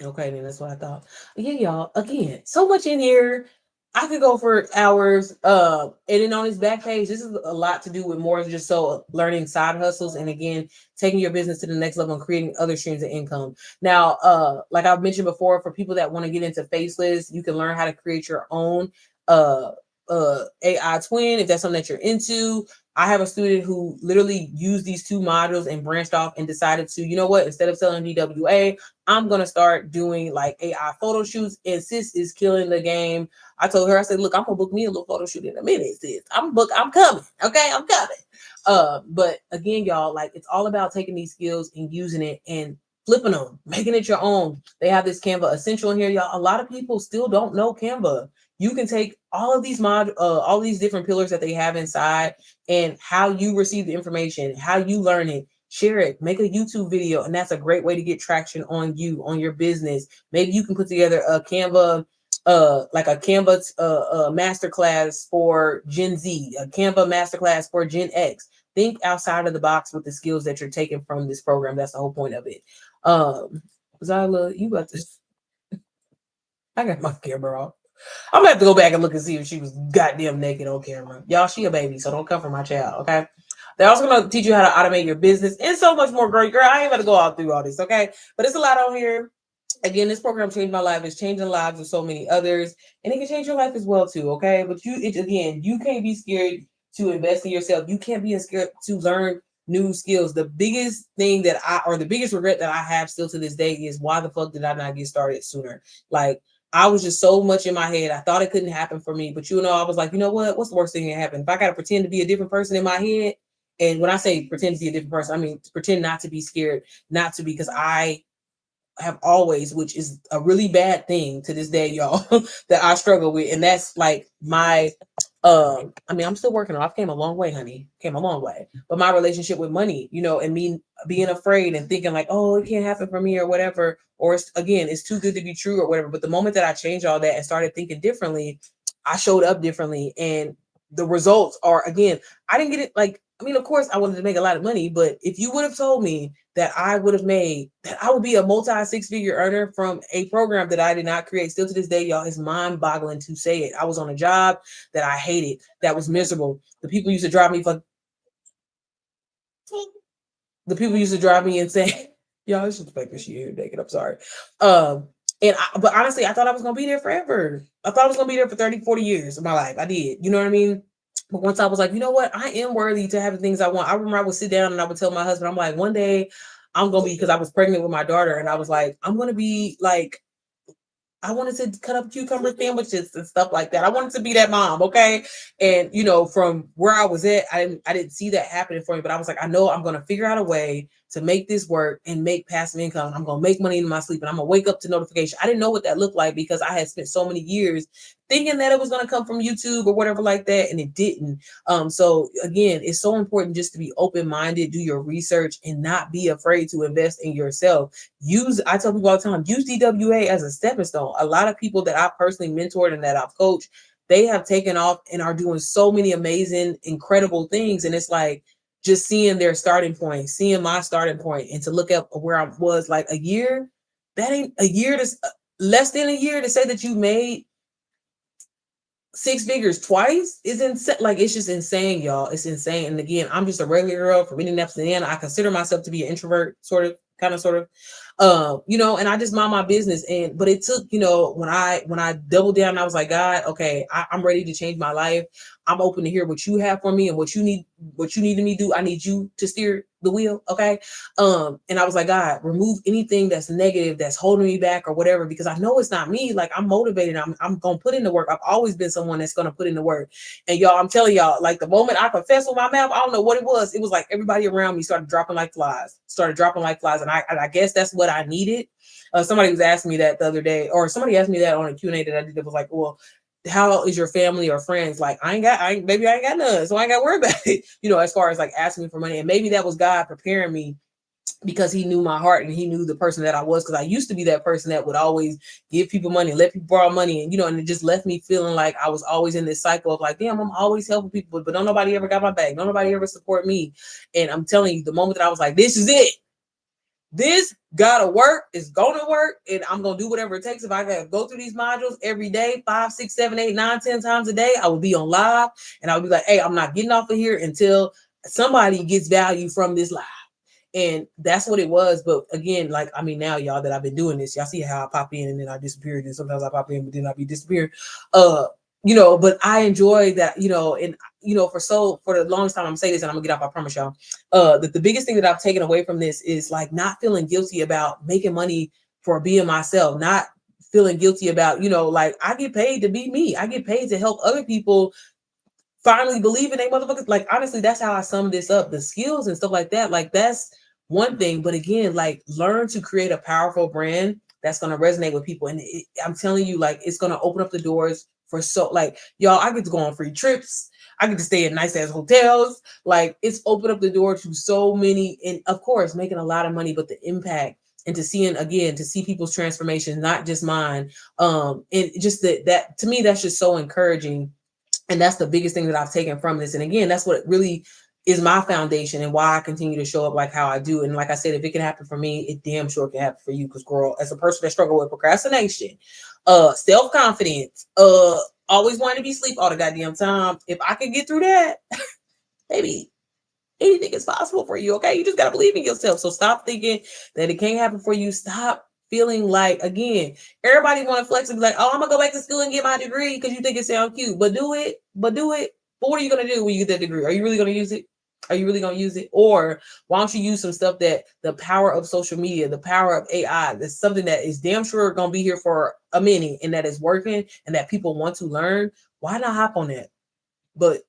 Okay, then that's what I thought. But yeah, y'all, again, so much in here. I could go for hours. And then on his back page, this is a lot to do with more than just so learning side hustles, and again, taking your business to the next level and creating other streams of income. Now, like I've mentioned before, for people that want to get into faceless, you can learn how to create your own uh AI twin if that's something that you're into. I have a student who literally used these two modules and branched off and decided to, you know what, instead of selling DWA, I'm gonna start doing like AI photo shoots, and sis is killing the game. I told her, I said, look, I'm gonna book me a little photo shoot in a minute, sis. I'm coming. Okay, I'm coming. But again, y'all, like it's all about taking these skills and using it and flipping them, making it your own. They have this Canva Essential in here, y'all. A lot of people still don't know Canva. You can take all of these all these different pillars that they have inside, and how you receive the information, how you learn it, share it, make a YouTube video, and that's a great way to get traction on you, on your business. Maybe you can put together a Canva, like a Canva masterclass for Gen Z, a Canva masterclass for Gen X. Think outside of the box with the skills that you're taking from this program. That's the whole point of it. Zyla, you got this. I got my camera off. I'm gonna have to go back and look and see if she was goddamn naked on camera. Y'all, she a baby, so don't come for my child, okay? They're also gonna teach you how to automate your business and so much more. Great girl, I ain't gonna go all through all this, okay? But it's a lot on here. Again, this program changed my life. It's changing the lives of so many others, and it can change your life as well too, okay? But again, you can't be scared to invest in yourself. You can't be scared to learn new skills. The biggest thing the biggest regret that I have still to this day is, why the fuck did I not get started sooner? Like, I was just so much in my head. I thought it couldn't happen for me, but I was like, you know what? What's the worst thing that can happen? If I got to pretend to be a different person in my head, and when I say pretend to be a different person, I mean pretend not to be scared, not to be, because I have always, which is a really bad thing to this day, y'all, that I struggle with, and that's like my I mean, I'm still working on it. I've came a long way, honey. Came a long way. But my relationship with money, and me being afraid and thinking like, oh, it can't happen for me or whatever, or it's too good to be true or whatever. But the moment that I changed all that and started thinking differently, I showed up differently. And the results are, again, I didn't get it. Like, I mean, of course I wanted to make a lot of money, but if you would have told me that I would be a multi six-figure earner from a program that I did not create, still to this day, y'all, it's mind boggling to say it. I was on a job that I hated, that was miserable. The people used to drive me insane. Y'all, it's just the fact that she here naked. I'm sorry. But honestly, I thought I was gonna be there forever. I thought I was gonna be there for 30, 40 years of my life. I did. You know what I mean? But once I was like, you know what? I am worthy to have the things I want. I remember I would sit down and I would tell my husband, I'm like, one day I'm gonna be, because I was pregnant with my daughter, and I was like, I'm gonna be like, I wanted to cut up cucumber sandwiches and stuff like that. I wanted to be that mom, okay? And from where I was at, I didn't see that happening for me. But I was like, I know I'm gonna figure out a way to make this work and make passive income. I'm gonna make money in my sleep, and I'm gonna wake up to notification. I didn't know what that looked like because I had spent so many years thinking that it was gonna come from YouTube or whatever like that, and it didn't. So again, it's so important just to be open-minded, do your research, and not be afraid to invest in yourself. I tell people all the time, use DWA as a stepping stone. A lot of people that I personally mentored and that I've coached, they have taken off and are doing so many amazing, incredible things. And it's like just seeing their starting point, seeing my starting point, and to look at where I was like a year, that ain't a year to less than a year to say that you made six figures twice is insane. Like, it's just insane, y'all. It's insane. And again, I'm just a regular girl from Indianapolis, Indiana. I consider myself to be an introvert, sort of, kind of, sort of. And I just mind my business. But it took, when I doubled down, I was like, God, okay, I'm ready to change my life. I'm open to hear what you have for me and what you need me to do. I need you to steer the wheel. Okay. And I was like, God, remove anything that's negative, that's holding me back or whatever, because I know it's not me. Like, I'm motivated. I'm going to put in the work. I've always been someone that's going to put in the work. And y'all, I'm telling y'all, like, the moment I confessed with my mouth, I don't know what it was. It was like everybody around me started dropping like flies. And I guess that's what I needed. Somebody was asking me that the other day, or somebody asked me that on a Q&A that I did. It was like, well, how is your family or friends? Like, maybe I ain't got none, so I ain't got to worry about it, as far as like asking me for money. And maybe that was God preparing me, because he knew my heart and he knew the person that I was. Because I used to be that person that would always give people money, let people borrow money. And it just left me feeling like I was always in this cycle of like, damn, I'm always helping people, but don't nobody ever got my back. Don't nobody ever support me. And I'm telling you, the moment that I was like, this is it. This gotta work, it's gonna work, and I'm gonna do whatever it takes. If I gotta go through these modules every day, 5, 6, 7, 8, 9, 10 times a day, I will be on live, and I would be like, hey, I'm not getting off of here until somebody gets value from this live. And that's what it was. But again, like, I mean, now y'all that I've been doing this, y'all see how I pop in and then I disappear, and sometimes I pop in, but then I be disappearing. But I enjoy that, and for the longest time, I'm saying this and I'm gonna get off, I promise y'all. The biggest thing that I've taken away from this is like not feeling guilty about making money for being myself, not feeling guilty about, like, I get paid to be me. I get paid to help other people finally believe in they motherfuckers. Like, honestly, that's how I sum this up. The skills and stuff like that, like, that's one thing. But again, like, learn to create a powerful brand that's going to resonate with people. And I'm telling you, like, it's going to open up the doors for like, y'all, I get to go on free trips. I get to stay in nice ass hotels. Like, it's opened up the door to so many, and of course, making a lot of money, but the impact and to see people's transformation, not just mine. And just that to me, that's just so encouraging. And that's the biggest thing that I've taken from this. And again, that's what really is my foundation and why I continue to show up like how I do. And like I said, if it can happen for me, it damn sure can happen for you. Because, girl, as a person that struggle with procrastination, self-confidence, always wanting to be asleep all the goddamn time, if I can get through that, baby, anything is possible for you. Okay, you just gotta believe in yourself. So stop thinking that it can't happen for you. Stop feeling like, again, everybody want to flex and be like, oh, I'm gonna go back to school and get my degree because you think it sounds cute. But do it. But what are you gonna do when you get that degree? Are you really gonna use it? Are you really gonna use it? Or why don't you use some stuff that the power of social media, the power of AI, that's something that is damn sure gonna be here for a minute and that is working and that people want to learn. Why not hop on that? But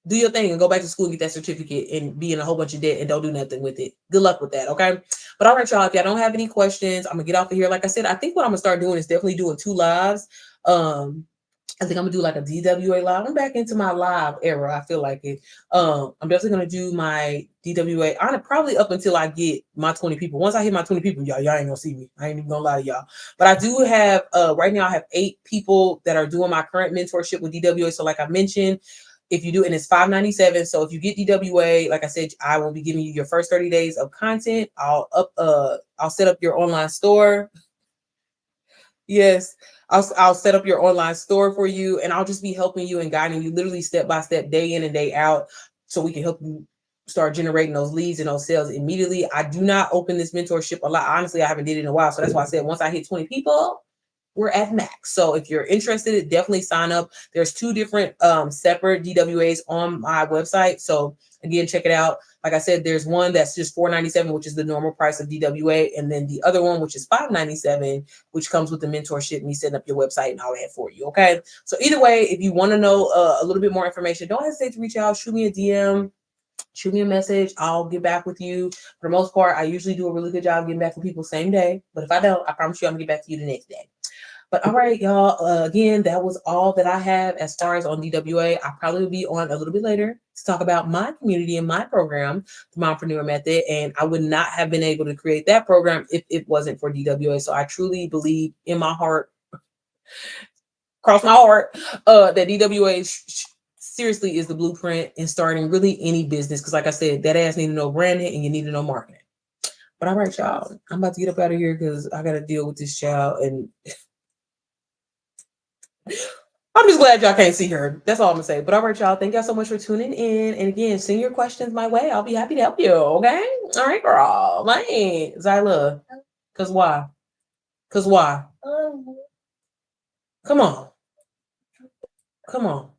do your thing and go back to school and get that certificate and be in a whole bunch of debt and don't do nothing with it. Good luck with that, okay? But all right, y'all, if y'all don't have any questions, I'm gonna get off of here. Like I said, I think what I'm gonna start doing is definitely doing 2 lives. I think I'm gonna do like a DWA live. I'm back into my live era. I feel like it. I'm definitely gonna do my DWA on it probably up until I get my 20 people. Once I hit my 20 people, y'all ain't gonna see me. I ain't even gonna lie to y'all. But I do have right now I have 8 people that are doing my current mentorship with DWA. So like I mentioned, if you do, and it's $5.97. So if you get DWA, like I said, I will be giving you your first 30 days of content. I'll set up your online store. Yes, I'll set up your online store for you, and I'll just be helping you and guiding you literally step by step, day in and day out, so we can help you start generating those leads and those sales immediately. I do not open this mentorship a lot. Honestly, I haven't did it in a while, so that's why I said once I hit 20 people, we're at max. So if you're interested, definitely sign up. There's 2 different separate DWAs on my website. So again, check it out. Like I said, there's one that's just $4.97, which is the normal price of DWA, and then the other one, which is $5.97, which comes with the mentorship, me setting up your website and all that for you. Okay. So either way, if you want to know a little bit more information, don't hesitate to reach out, shoot me a DM. Shoot me a message. I'll get back with you. For the most part, I usually do a really good job getting back to people same day. But if I don't, I promise you I'm going to get back to you the next day. But all right, y'all. Again, that was all that I have as far as on DWA. I'll probably be on a little bit later to talk about my community and my program, the Mompreneur Method. And I would not have been able to create that program if it wasn't for DWA. So I truly believe in my heart, cross my heart, that DWA seriously is the blueprint in starting really any business. Because like I said, that ass need to know branding and you need to know marketing. But all right, y'all. I'm about to get up out of here because I got to deal with this child and I'm just glad y'all can't see her. That's all I'm gonna say. But all right, y'all. Thank y'all so much for tuning in. And again, send your questions my way. I'll be happy to help you. Okay. All right, girl. Man, Zyla. Cause why? Cause why? Come on. Come on.